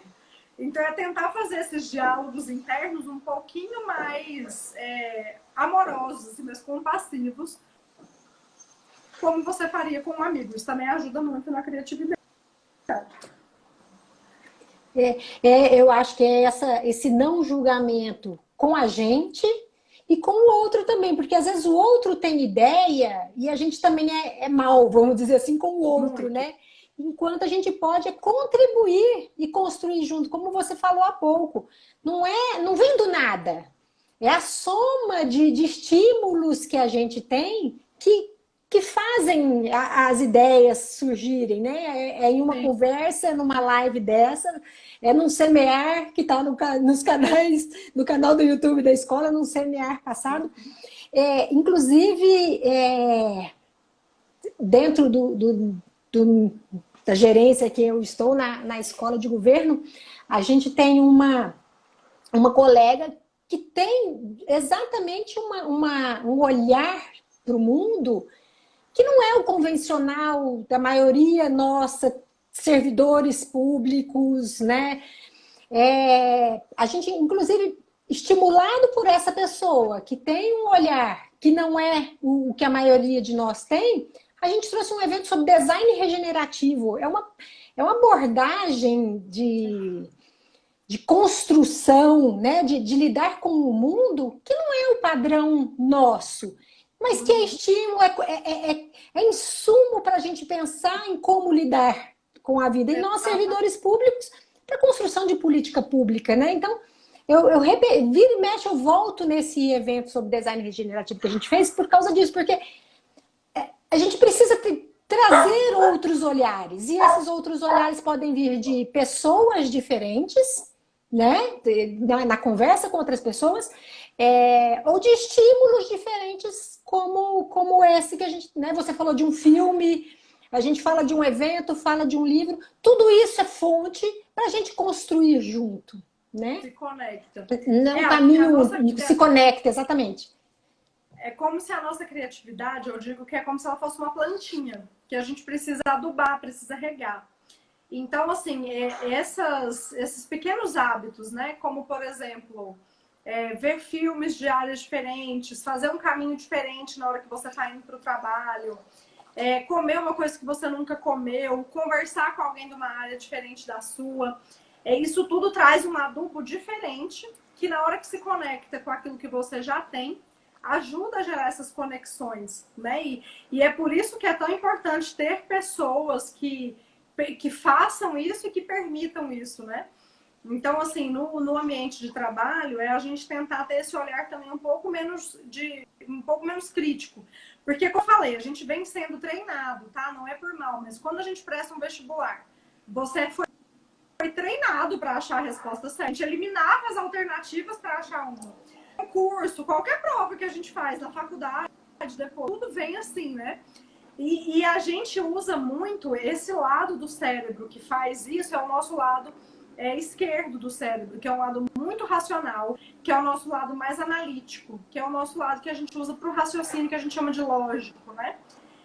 Então, é tentar fazer esses diálogos internos um pouquinho mais amorosos, assim, mais compassivos, como você faria com um amigo. Isso também ajuda muito na criatividade. Eu acho que é esse não julgamento com a gente e com o outro também, porque às vezes o outro tem ideia e a gente também é mal, vamos dizer assim, com o outro, Muito. né? Enquanto a gente pode contribuir e construir junto, como você falou há pouco. Não vem do nada. É a soma de estímulos que a gente tem que fazem as ideias surgirem, né? É em uma Sim. conversa, numa live dessa, é num semear que está nos canais, no canal do YouTube da escola, num semear passado. Inclusive, dentro da gerência que eu estou na escola de governo, a gente tem uma colega que tem exatamente um olhar para o mundo que não é o convencional da maioria nossa, servidores públicos, né? A gente, inclusive, estimulado por essa pessoa que tem um olhar que não é o que a maioria de nós tem, a gente trouxe um evento sobre design regenerativo. É uma abordagem de construção, né? de lidar com o mundo que não é o padrão nosso, mas que é estímulo, é insumo para a gente pensar em como lidar com a vida. E nós, servidores públicos, para a construção de política pública, né? Então, vira e mexe, eu volto nesse evento sobre design regenerativo que a gente fez por causa disso, porque a gente precisa trazer outros olhares, e esses outros olhares podem vir de pessoas diferentes, né? Na conversa com outras pessoas, ou de estímulos diferentes, como esse que a gente, né? Você falou de um filme, a gente fala de um evento, fala de um livro, tudo isso é fonte para a gente construir junto, né? Se conecta. Não caminho se conecta, exatamente. É como se a nossa criatividade, eu digo que é como se ela fosse uma plantinha, que a gente precisa adubar, precisa regar. Então, assim, esses pequenos hábitos, né? Como, por exemplo, ver filmes de áreas diferentes, fazer um caminho diferente na hora que você está indo para o trabalho, comer uma coisa que você nunca comeu, conversar com alguém de uma área diferente da sua. Isso tudo traz um adubo diferente, que na hora que se conecta com aquilo que você já tem, ajuda a gerar essas conexões, né? E é por isso que é tão importante ter pessoas que façam isso e que permitam isso, né? Então, assim, no ambiente de trabalho, a gente tentar ter esse olhar também um pouco menos crítico. Porque, como eu falei, a gente vem sendo treinado, tá? Não é por mal, mas quando a gente presta um vestibular, você foi treinado para achar a resposta certa. A gente eliminava as alternativas para achar uma. Curso, qualquer prova que a gente faz na faculdade, depois, tudo vem assim, né? E a gente usa muito esse lado do cérebro que faz isso, é o nosso lado esquerdo do cérebro, que é um lado muito racional, que é o nosso lado mais analítico, que é o nosso lado que a gente usa para o raciocínio, que a gente chama de lógico, né?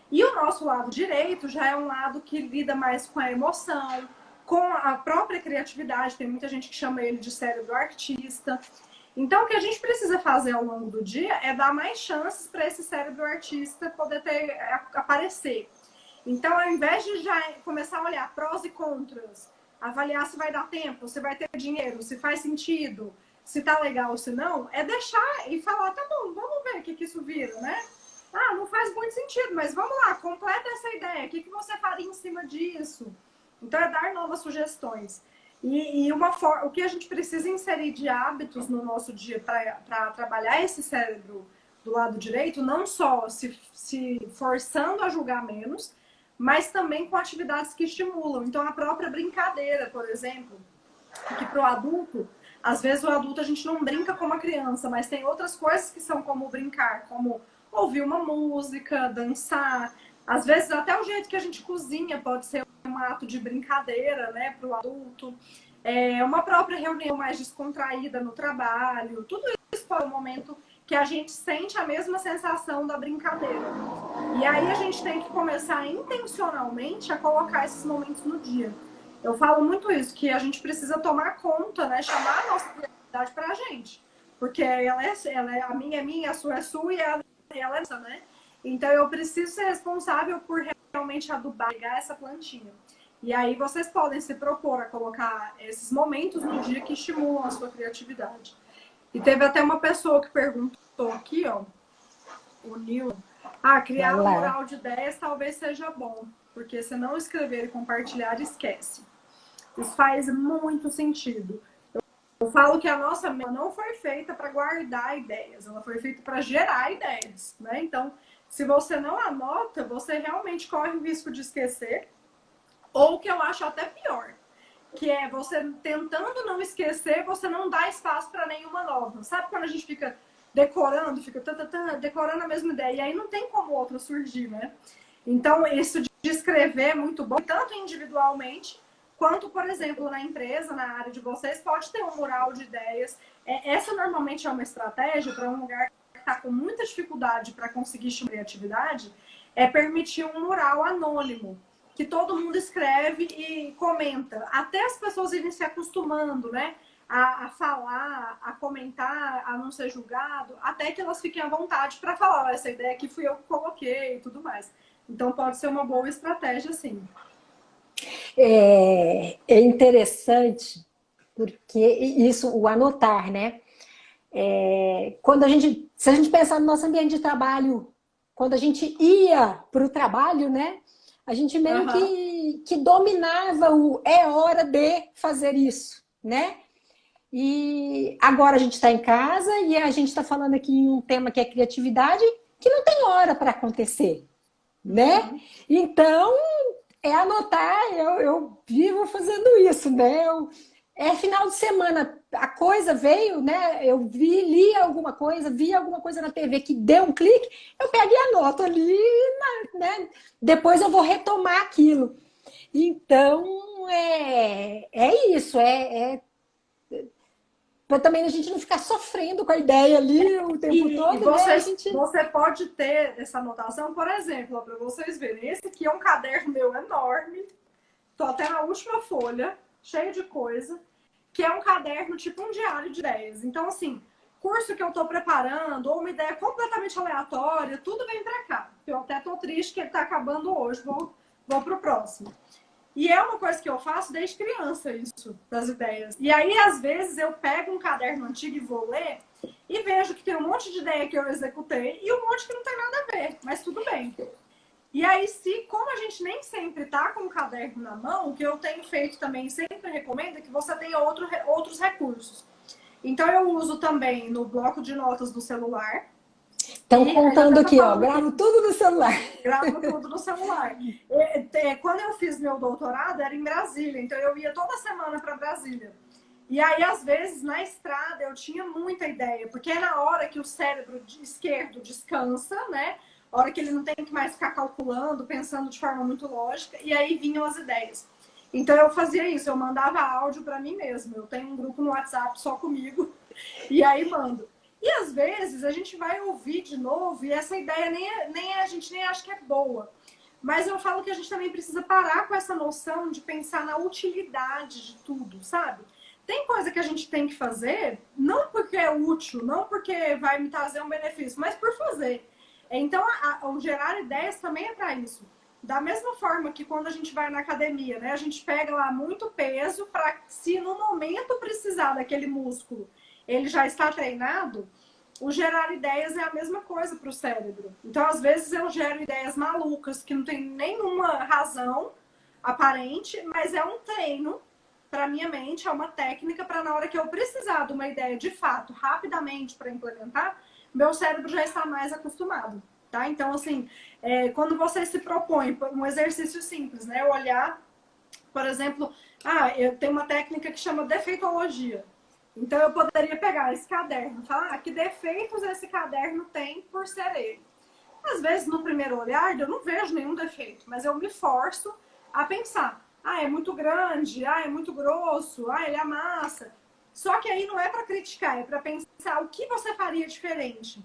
E o nosso lado direito já é um lado que lida mais com a emoção, com a própria criatividade. Tem muita gente que chama ele de cérebro artista. Então, o que a gente precisa fazer ao longo do dia é dar mais chances para esse cérebro artista poder aparecer. Então, ao invés de já começar a olhar prós e contras, avaliar se vai dar tempo, se vai ter dinheiro, se faz sentido, se tá legal ou se não, é deixar e falar, tá bom, vamos ver o que isso vira, né? Ah, não faz muito sentido, mas vamos lá, completa essa ideia. O que você faria em cima disso? Então, é dar novas sugestões. O que a gente precisa inserir de hábitos no nosso dia para trabalhar esse cérebro do lado direito, não só se forçando a julgar menos, mas também com atividades que estimulam. Então, a própria brincadeira, por exemplo, que para o adulto, às vezes o adulto a gente não brinca como a criança, mas tem outras coisas que são como brincar, como ouvir uma música, dançar. Às vezes até o jeito que a gente cozinha pode ser um ato de brincadeira, né, para o adulto. Uma própria reunião mais descontraída no trabalho. Tudo isso pode ser um momento que a gente sente a mesma sensação da brincadeira. E aí a gente tem que começar intencionalmente a colocar esses momentos no dia. Eu falo muito isso, que a gente precisa tomar conta, né, chamar a nossa criatividade para a gente. Porque a minha é minha, a sua é sua e ela é essa, né? Então eu preciso ser responsável por realmente adubar, pegar essa plantinha. E aí vocês podem se propor a colocar esses momentos no dia que estimulam a sua criatividade. E teve até uma pessoa que perguntou aqui, ó, o Nil, criar um mural de ideias talvez seja bom, porque se não escrever e compartilhar, esquece. Isso faz muito sentido. Eu falo que a nossa mente não foi feita para guardar ideias, ela foi feita para gerar ideias, né? Então, se você não anota, você realmente corre o risco de esquecer, ou o que eu acho até pior, que é você tentando não esquecer, você não dá espaço para nenhuma nova. Sabe quando a gente fica decorando, decorando a mesma ideia, e aí não tem como outra surgir, né? Então, isso de escrever é muito bom, tanto individualmente, quanto, por exemplo, na empresa, na área de vocês, pode ter um mural de ideias. Essa normalmente é uma estratégia para um lugar que está com muita dificuldade para conseguir estimular a criatividade, é permitir um mural anônimo, que todo mundo escreve e comenta. Até as pessoas irem se acostumando, né? A falar, a comentar, a não ser julgado, até que elas fiquem à vontade para falar, essa ideia aqui fui eu que coloquei e tudo mais. Então pode ser uma boa estratégia, sim. É interessante, porque isso, o anotar, né? Se a gente pensar no nosso ambiente de trabalho, quando a gente ia para o trabalho, né? A gente meio que dominava é hora de fazer isso, né? E agora a gente está em casa e a gente está falando aqui em um tema que é criatividade, que não tem hora para acontecer, né? Então, anotar, eu vivo fazendo isso, né? Final de semana, a coisa veio, né? Eu li alguma coisa, vi alguma coisa na TV que deu um clique, eu pego e anoto ali, né? Depois eu vou retomar aquilo. Então, isso, para também a gente não ficar sofrendo com a ideia ali o tempo todo. Você pode ter essa anotação, por exemplo, para vocês verem. Esse aqui é um caderno meu enorme, tô até na última folha, cheio de coisa, que é um caderno tipo um diário de ideias. Então, assim, curso que eu tô preparando, ou uma ideia completamente aleatória, tudo vem para cá. Eu até tô triste que ele tá acabando hoje, vou pro próximo. E é uma coisa que eu faço desde criança, isso, das ideias. E aí, às vezes, eu pego um caderno antigo e vou ler e vejo que tem um monte de ideia que eu executei e um monte que não tem nada a ver, mas tudo bem. E aí, como a gente nem sempre tá com o caderno na mão, o que eu tenho feito também, sempre recomendo, é que você tenha outros recursos. Então, eu uso também no bloco de notas do celular. Estão contando aqui, ó, gravo tudo no celular. Gravo tudo no celular. Quando eu fiz meu doutorado, era em Brasília, então eu ia toda semana para Brasília. E aí, às vezes, na estrada, eu tinha muita ideia, porque é na hora que o cérebro esquerdo descansa, né? a hora que ele não tem que mais ficar calculando, pensando de forma muito lógica, e aí vinham as ideias. Então eu fazia isso, eu mandava áudio para mim mesma. Eu tenho um grupo no WhatsApp só comigo, e aí mando. E às vezes a gente vai ouvir de novo e essa ideia a gente nem acha que é boa. Mas eu falo que a gente também precisa parar com essa noção de pensar na utilidade de tudo, sabe? Tem coisa que a gente tem que fazer, não porque é útil, não porque vai me trazer um benefício, mas por fazer. Então, o gerar ideias também é para isso. Da mesma forma que quando a gente vai na academia, né? A gente pega lá muito peso para, se no momento precisar daquele músculo, ele já está treinado, o gerar ideias é a mesma coisa para o cérebro. Então, às vezes, eu gero ideias malucas, que não tem nenhuma razão aparente, mas é um treino para minha mente, é uma técnica para na hora que eu precisar de uma ideia de fato, rapidamente para implementar, meu cérebro já está mais acostumado, tá? Então, assim, quando você se propõe um exercício simples, né? Olhar, por exemplo, eu tenho uma técnica que chama defeitologia. Então, eu poderia pegar esse caderno e falar que defeitos esse caderno tem por ser ele. Às vezes, no primeiro olhar, eu não vejo nenhum defeito, mas eu me forço a pensar. É muito grande, é muito grosso, ele amassa. Só que aí não é para criticar, é para pensar o que você faria diferente.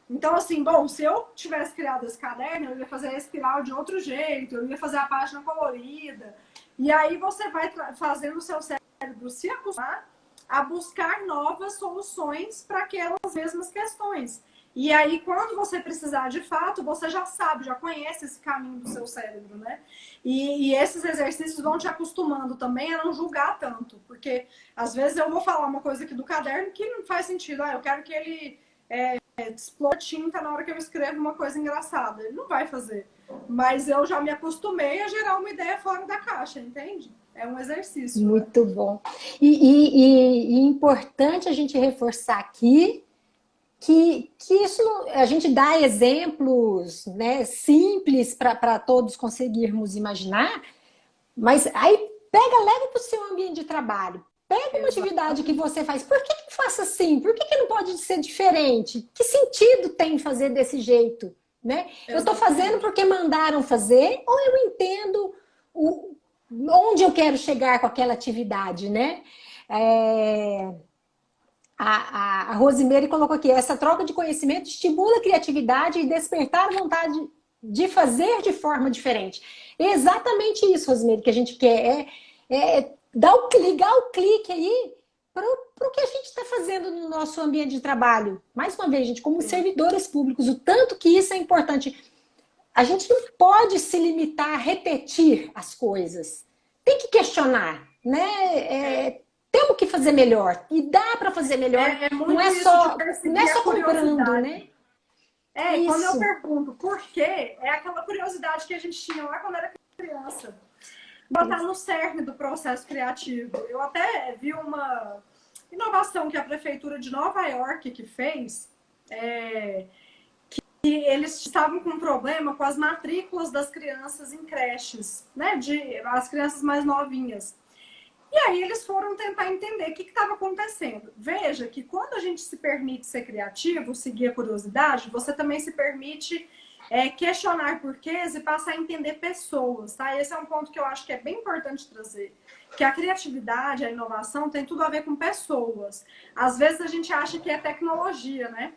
Então, assim, bom, se eu tivesse criado esse caderno, eu ia fazer a espiral de outro jeito, eu ia fazer a página colorida. E aí você vai fazendo o seu cérebro se acostumar a buscar novas soluções para aquelas mesmas questões. E aí, quando você precisar de fato, você já sabe, já conhece esse caminho do seu cérebro, né? E esses exercícios vão te acostumando também a não julgar tanto. Porque, às vezes, eu vou falar uma coisa aqui do caderno que não faz sentido. Eu quero que ele explode tinta na hora que eu escrevo uma coisa engraçada. Ele não vai fazer. Mas eu já me acostumei a gerar uma ideia fora da caixa, entende? É um exercício. Muito bom. E importante a gente reforçar aqui que isso a gente dá exemplos, né, simples para todos conseguirmos imaginar, mas aí leva para o seu ambiente de trabalho. Pega uma atividade que você faz. Por que eu faço assim? Por que não pode ser diferente? Que sentido tem fazer desse jeito? Né? Eu estou fazendo porque mandaram fazer ou eu entendo onde eu quero chegar com aquela atividade, né? A Rosimeire colocou aqui, essa troca de conhecimento estimula a criatividade e despertar a vontade de fazer de forma diferente. É exatamente isso, Rosimeire, que a gente quer. Ligar o clique aí para o que a gente está fazendo no nosso ambiente de trabalho. Mais uma vez, gente, como servidores públicos, o tanto que isso é importante. A gente não pode se limitar a repetir as coisas. Tem que questionar, né? Temos que fazer melhor. E dá para fazer melhor. Não é só comprando, né? Quando eu pergunto por quê, é aquela curiosidade que a gente tinha lá quando era criança. Botar no cerne do processo criativo. Eu até vi uma inovação que a Prefeitura de Nova York que fez, que eles estavam com um problema com as matrículas das crianças em creches, né? As crianças mais novinhas. E aí eles foram tentar entender o que estava acontecendo. Veja que quando a gente se permite ser criativo, seguir a curiosidade, você também se permite questionar porquês e passar a entender pessoas, tá? Esse é um ponto que eu acho que é bem importante trazer. Que a criatividade, a inovação tem tudo a ver com pessoas. Às vezes a gente acha que é tecnologia, né?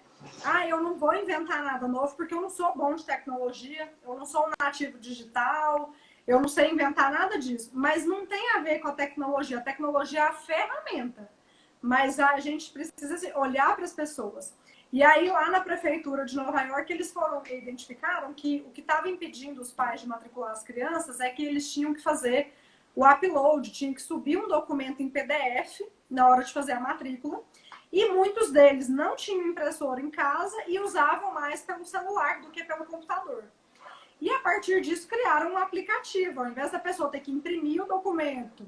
Eu não vou inventar nada novo porque eu não sou bom de tecnologia, eu não sou um nativo digital, eu não sei inventar nada disso. Mas não tem a ver com a tecnologia. A tecnologia é a ferramenta. Mas a gente precisa olhar para as pessoas. E aí, lá na Prefeitura de Nova York, eles identificaram que o que estava impedindo os pais de matricular as crianças é que eles tinham que fazer o upload, tinham que subir um documento em PDF na hora de fazer a matrícula. E muitos deles não tinham impressora em casa e usavam mais pelo celular do que pelo computador. E a partir disso criaram um aplicativo. Ao invés da pessoa ter que imprimir o documento,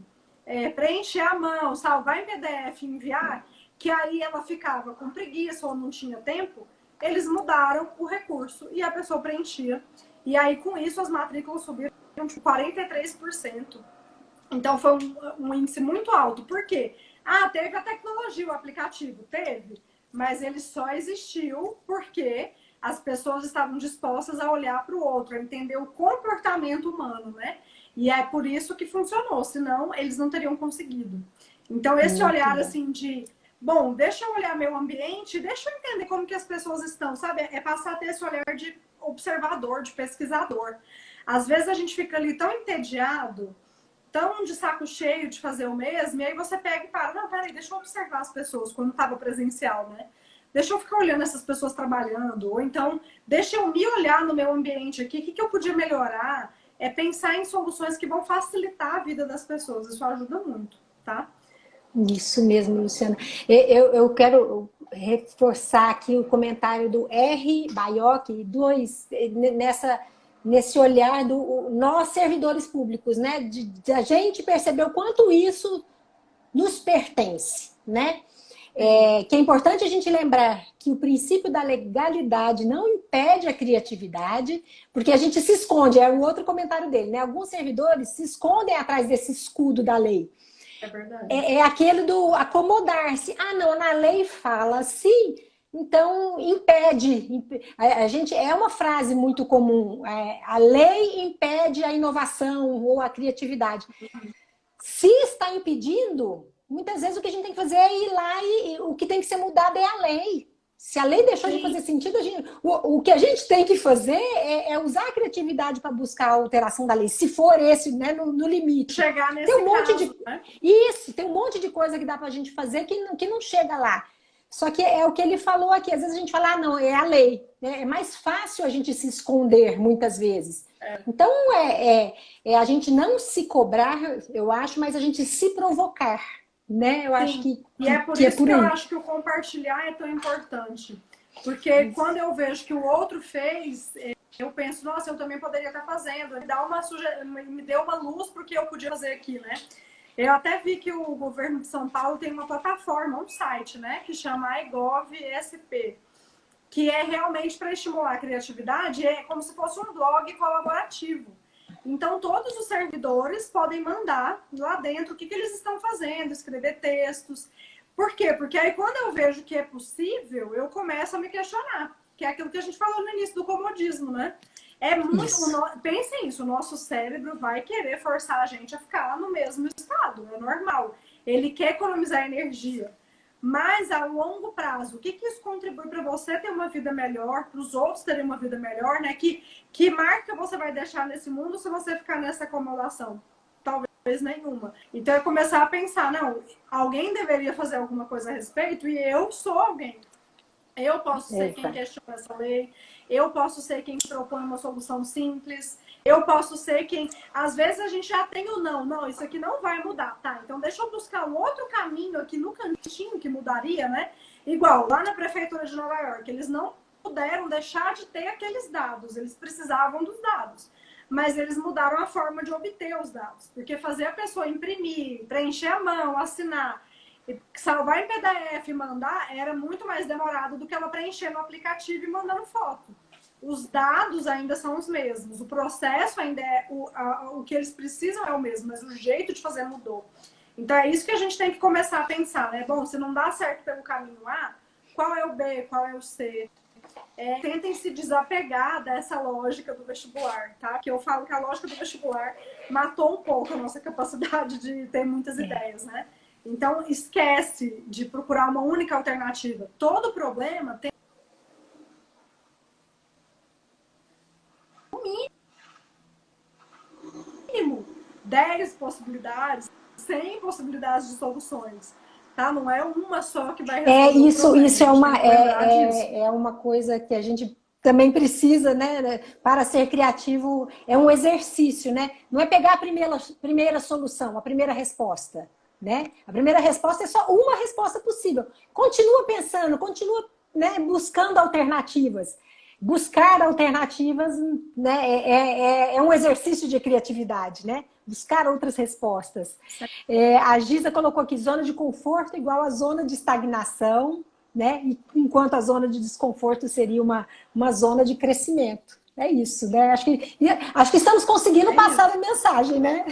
preencher à mão, salvar em PDF e enviar, que aí ela ficava com preguiça ou não tinha tempo, eles mudaram o recurso e a pessoa preenchia. E aí, com isso, as matrículas subiram de 43%. Então, foi um índice muito alto. Por quê? Teve a tecnologia, o aplicativo? Teve. Mas ele só existiu porque as pessoas estavam dispostas a olhar para o outro, a entender o comportamento humano, né? E é por isso que funcionou, senão eles não teriam conseguido. Então, esse olhar assim de, bom, deixa eu olhar meu ambiente, deixa eu entender como que as pessoas estão, sabe? É passar a ter esse olhar de observador, de pesquisador. Às vezes a gente fica ali tão entediado, tão de saco cheio de fazer o mesmo, e aí você pega e para, não, peraí, deixa eu observar as pessoas quando estava presencial, né? Deixa eu ficar olhando essas pessoas trabalhando, ou então deixa eu me olhar no meu ambiente aqui, o que eu podia melhorar? É pensar em soluções que vão facilitar a vida das pessoas, isso ajuda muito, tá? Isso mesmo, Luciana. Eu quero reforçar aqui o comentário do R. Baioc, nesse olhar do nós, servidores públicos, né? De a gente perceber o quanto isso nos pertence, né? Que é importante a gente lembrar que o princípio da legalidade não impede a criatividade, porque a gente se esconde, é o outro comentário dele, né? Alguns servidores se escondem atrás desse escudo da lei. É verdade. É aquele do acomodar-se. Ah, não, na lei fala assim, então impede. A gente é uma frase muito comum. A lei impede a inovação ou a criatividade. Se está impedindo, muitas vezes o que a gente tem que fazer é ir lá e o que tem que ser mudado é a lei. Se a lei deixou de fazer sentido, o que a gente tem que fazer é usar a criatividade para buscar a alteração da lei, se for esse, né, no limite. Chegar nesse tem um monte caso, de né? Isso, tem um monte de coisa que dá para a gente fazer que não chega lá. Só que é o que ele falou aqui. Às vezes a gente fala, ah, não, é a lei. É mais fácil a gente se esconder muitas vezes. Então, a gente não se cobrar, eu acho, mas a gente se provocar, né? Eu acho que E é por isso que eu acho que o compartilhar é tão importante. Porque quando eu vejo que o outro fez, eu penso, nossa, eu também poderia estar fazendo. Me deu uma luz porque eu podia fazer aqui, né? Eu até vi que o governo de São Paulo tem uma plataforma, um site, né? Que chama iGov.sp, que é realmente para estimular a criatividade, é como se fosse um blog colaborativo. Então, todos os servidores podem mandar lá dentro o que eles estão fazendo, escrever textos. Por quê? Porque aí, quando eu vejo que é possível, eu começo a me questionar. Que é aquilo que a gente falou no início do comodismo, né? É muito. Pensem isso, o nosso cérebro vai querer forçar a gente a ficar no mesmo estado. É normal. Ele quer economizar energia. Mas a longo prazo, o que isso contribui para você ter uma vida melhor, para os outros terem uma vida melhor, né? Que marca você vai deixar nesse mundo se você ficar nessa acomodação? Talvez nenhuma. Então é começar a pensar, não, alguém deveria fazer alguma coisa a respeito e eu sou alguém. Eu posso ser quem questiona essa lei, eu posso ser quem propõe uma solução simples, eu posso ser quem... Às vezes a gente já tem o não, isso aqui não vai mudar, tá? Então deixa eu buscar um outro caminho aqui no cantinho que mudaria, né? Igual, lá na Prefeitura de Nova York, eles não puderam deixar de ter aqueles dados, eles precisavam dos dados. Mas eles mudaram a forma de obter os dados, porque fazer a pessoa imprimir, preencher a mão, assinar... salvar em PDF e mandar era muito mais demorado do que ela preencher no aplicativo e mandando foto. Os dados ainda são os mesmos, o processo ainda é o que eles precisam é o mesmo, mas o jeito de fazer mudou. Então é isso que a gente tem que começar a pensar, né? Bom, se não dá certo pelo caminho A, qual é o B, qual é o C? Tentem se desapegar dessa lógica do vestibular, tá? Que eu falo que a lógica do vestibular matou um pouco a nossa capacidade de ter muitas ideias, né? Então, esquece de procurar uma única alternativa. Todo problema tem no mínimo 10 possibilidades, 100 possibilidades de soluções. Tá? Não é uma só que vai resolver o problema. Isso é uma coisa que a gente também precisa, né? Para ser criativo, é um exercício, né? Não é pegar a primeira solução, a primeira resposta. Né? A primeira resposta é só uma resposta possível. Continua pensando, continua, né, buscando alternativas. Buscar alternativas, né, é um exercício de criatividade, né? Buscar outras respostas. A Giza colocou aqui, zona de conforto igual a zona de estagnação, né? Enquanto a zona de desconforto seria uma zona de crescimento. É isso, né? Acho que estamos conseguindo passar a mensagem, né?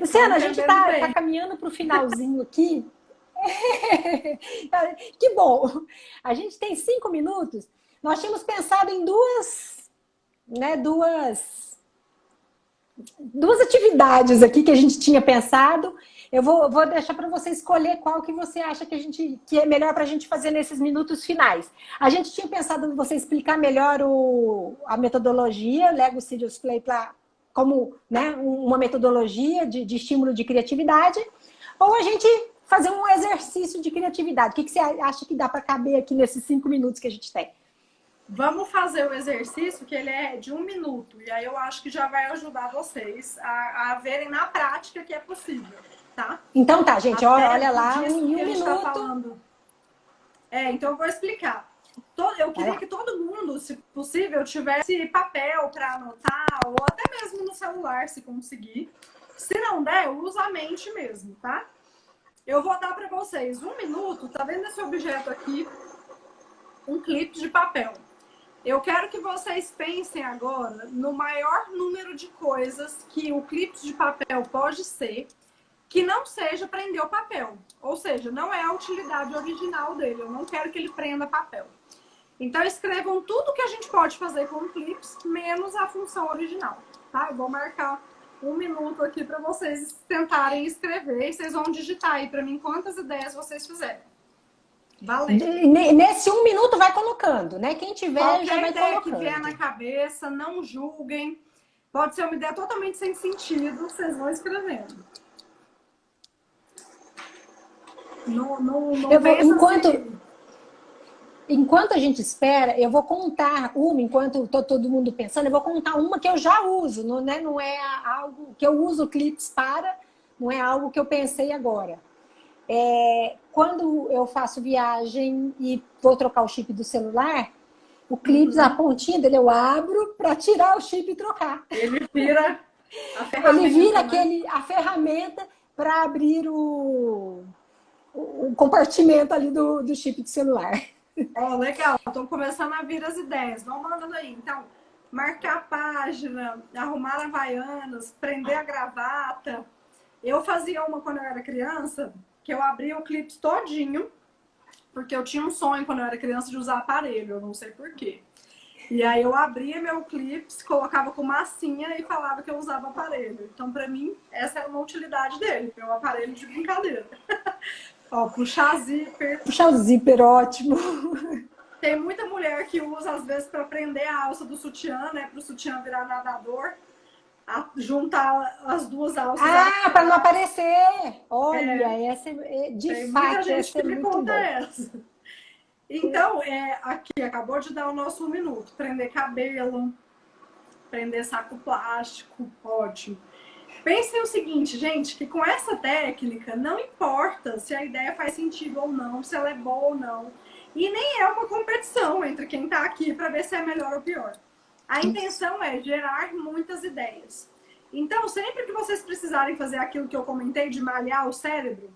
Luciana, a gente está caminhando para o finalzinho aqui. Que bom! A gente tem 5 minutos, Nós tínhamos pensado em duas, né, duas atividades aqui que a gente tinha pensado. Eu vou deixar para você escolher qual que você acha que é melhor para a gente fazer nesses minutos finais. A gente tinha pensado em você explicar melhor a metodologia, Lego Serious Play, como, né, uma metodologia de estímulo de criatividade, ou a gente fazer um exercício de criatividade. O que você acha que dá para caber aqui nesses 5 minutos que a gente tem? Vamos fazer o exercício, que ele é de 1 minuto. E aí eu acho que já vai ajudar vocês a verem na prática que é possível, tá? Então tá, gente, olha lá, em 1 minuto. tá falando. Então eu vou explicar. Eu queria que todo mundo, se possível, tivesse papel para anotar, ou até mesmo no celular, se conseguir. Se não der, usa a mente mesmo, tá? Eu vou dar para vocês 1 minuto, tá vendo esse objeto aqui? Um clipe de papel. Eu quero que vocês pensem agora no maior número de coisas que o clipe de papel pode ser, que não seja prender o papel. Ou seja, não é a utilidade original dele. Eu não quero que ele prenda papel. Então, escrevam tudo que a gente pode fazer com clips, menos a função original, tá? Eu vou marcar 1 minuto aqui para vocês tentarem escrever. E vocês vão digitar aí para mim quantas ideias vocês fizerem. Valeu. Nesse 1 minuto vai colocando, né? Quem tiver Qualquer já vai ideia colocando. que vier na cabeça, não julguem. Pode ser uma ideia totalmente sem sentido, vocês vão escrevendo. Não enquanto a gente espera, eu vou contar uma, enquanto está todo mundo pensando, eu vou contar uma que eu já uso, não é algo que eu uso clips para, não é algo que eu pensei agora. Quando eu faço viagem e vou trocar o chip do celular, o clips, a pontinha dele eu abro para tirar o chip e trocar. Ele vira a ferramenta. Ele vira a ferramenta para abrir o compartimento ali do chip do celular. Legal. Estou começando a vir as ideias. Vamos mandando aí. Então, marcar a página, arrumar havaianas, prender a gravata. Eu fazia uma quando eu era criança, que eu abria o clips todinho, porque eu tinha um sonho quando eu era criança de usar aparelho, eu não sei porquê. E aí eu abria meu clips, colocava com massinha e falava que eu usava aparelho. Então, pra mim, essa era uma utilidade dele, meu aparelho de brincadeira. Puxar zíper. Puxar o zíper, ótimo. Tem muita mulher que usa, às vezes, pra prender a alça do sutiã, né? Pro sutiã virar nadador. Juntar as duas alças. Para não aparecer. Olha, essa de fato, muita gente essa é que me muito conta boa. essa. Então, aqui, acabou de dar o nosso 1 minuto. Prender cabelo, prender saco plástico, ótimo. Pensem o seguinte, gente, que com essa técnica, não importa se a ideia faz sentido ou não, se ela é boa ou não. E nem é uma competição entre quem tá aqui para ver se é melhor ou pior. A intenção é gerar muitas ideias. Então, sempre que vocês precisarem fazer aquilo que eu comentei de malhar o cérebro,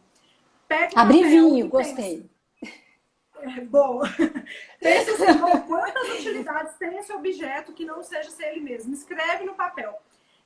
pegue um Abrir papel vinho, e gostei. Boa. Pense assim, quantas utilidades tem esse objeto que não seja ser ele mesmo. Escreve no papel.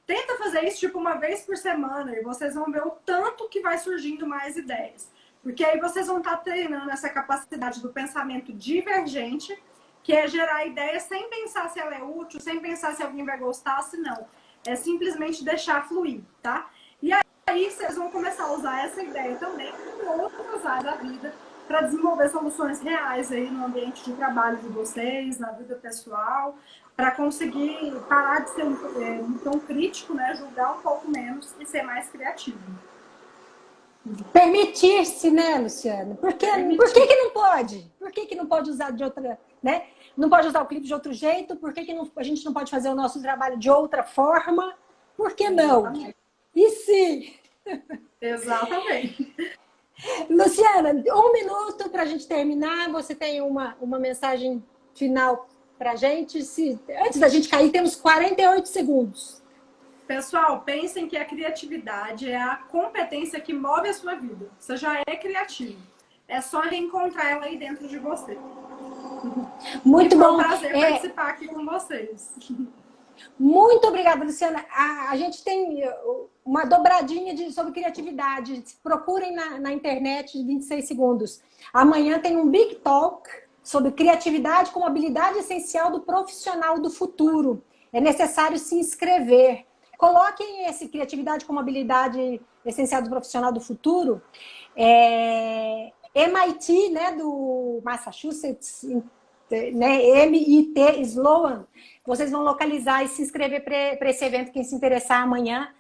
Tenta fazer isso tipo uma vez por semana e vocês vão ver o tanto que vai surgindo mais ideias. Porque aí vocês vão estar treinando essa capacidade do pensamento divergente, que é gerar ideias sem pensar se ela é útil, sem pensar se alguém vai gostar, se não. É simplesmente deixar fluir, tá? E aí vocês vão começar a usar essa ideia também em outras áreas da vida para desenvolver soluções reais aí no ambiente de trabalho de vocês, na vida pessoal, para conseguir parar de ser tão crítico, né? Julgar um pouco menos e ser mais criativo. Permitir-se, né, Luciana? Por que que não pode? Por que não pode usar de outra, né? Não pode usar o clipe de outro jeito? Por que a gente não pode fazer o nosso trabalho de outra forma? Por que não? Exatamente. E se? Exatamente. Luciana, 1 minuto para a gente terminar. Você tem uma mensagem final para a gente? Antes da gente cair, temos 48 segundos. Pessoal, pensem que a criatividade é a competência que move a sua vida. Você já é criativo. É só reencontrar ela aí dentro de você. Muito bom. Foi um prazer participar aqui com vocês. Muito obrigada, Luciana. A gente tem uma dobradinha sobre criatividade. Procurem na internet de 26 segundos. Amanhã tem um Big Talk sobre criatividade como habilidade essencial do profissional do futuro. É necessário se inscrever. Coloquem esse criatividade como habilidade essencial do profissional do futuro. MIT, né, do Massachusetts, né, MIT Sloan, vocês vão localizar e se inscrever para esse evento, quem se interessar amanhã,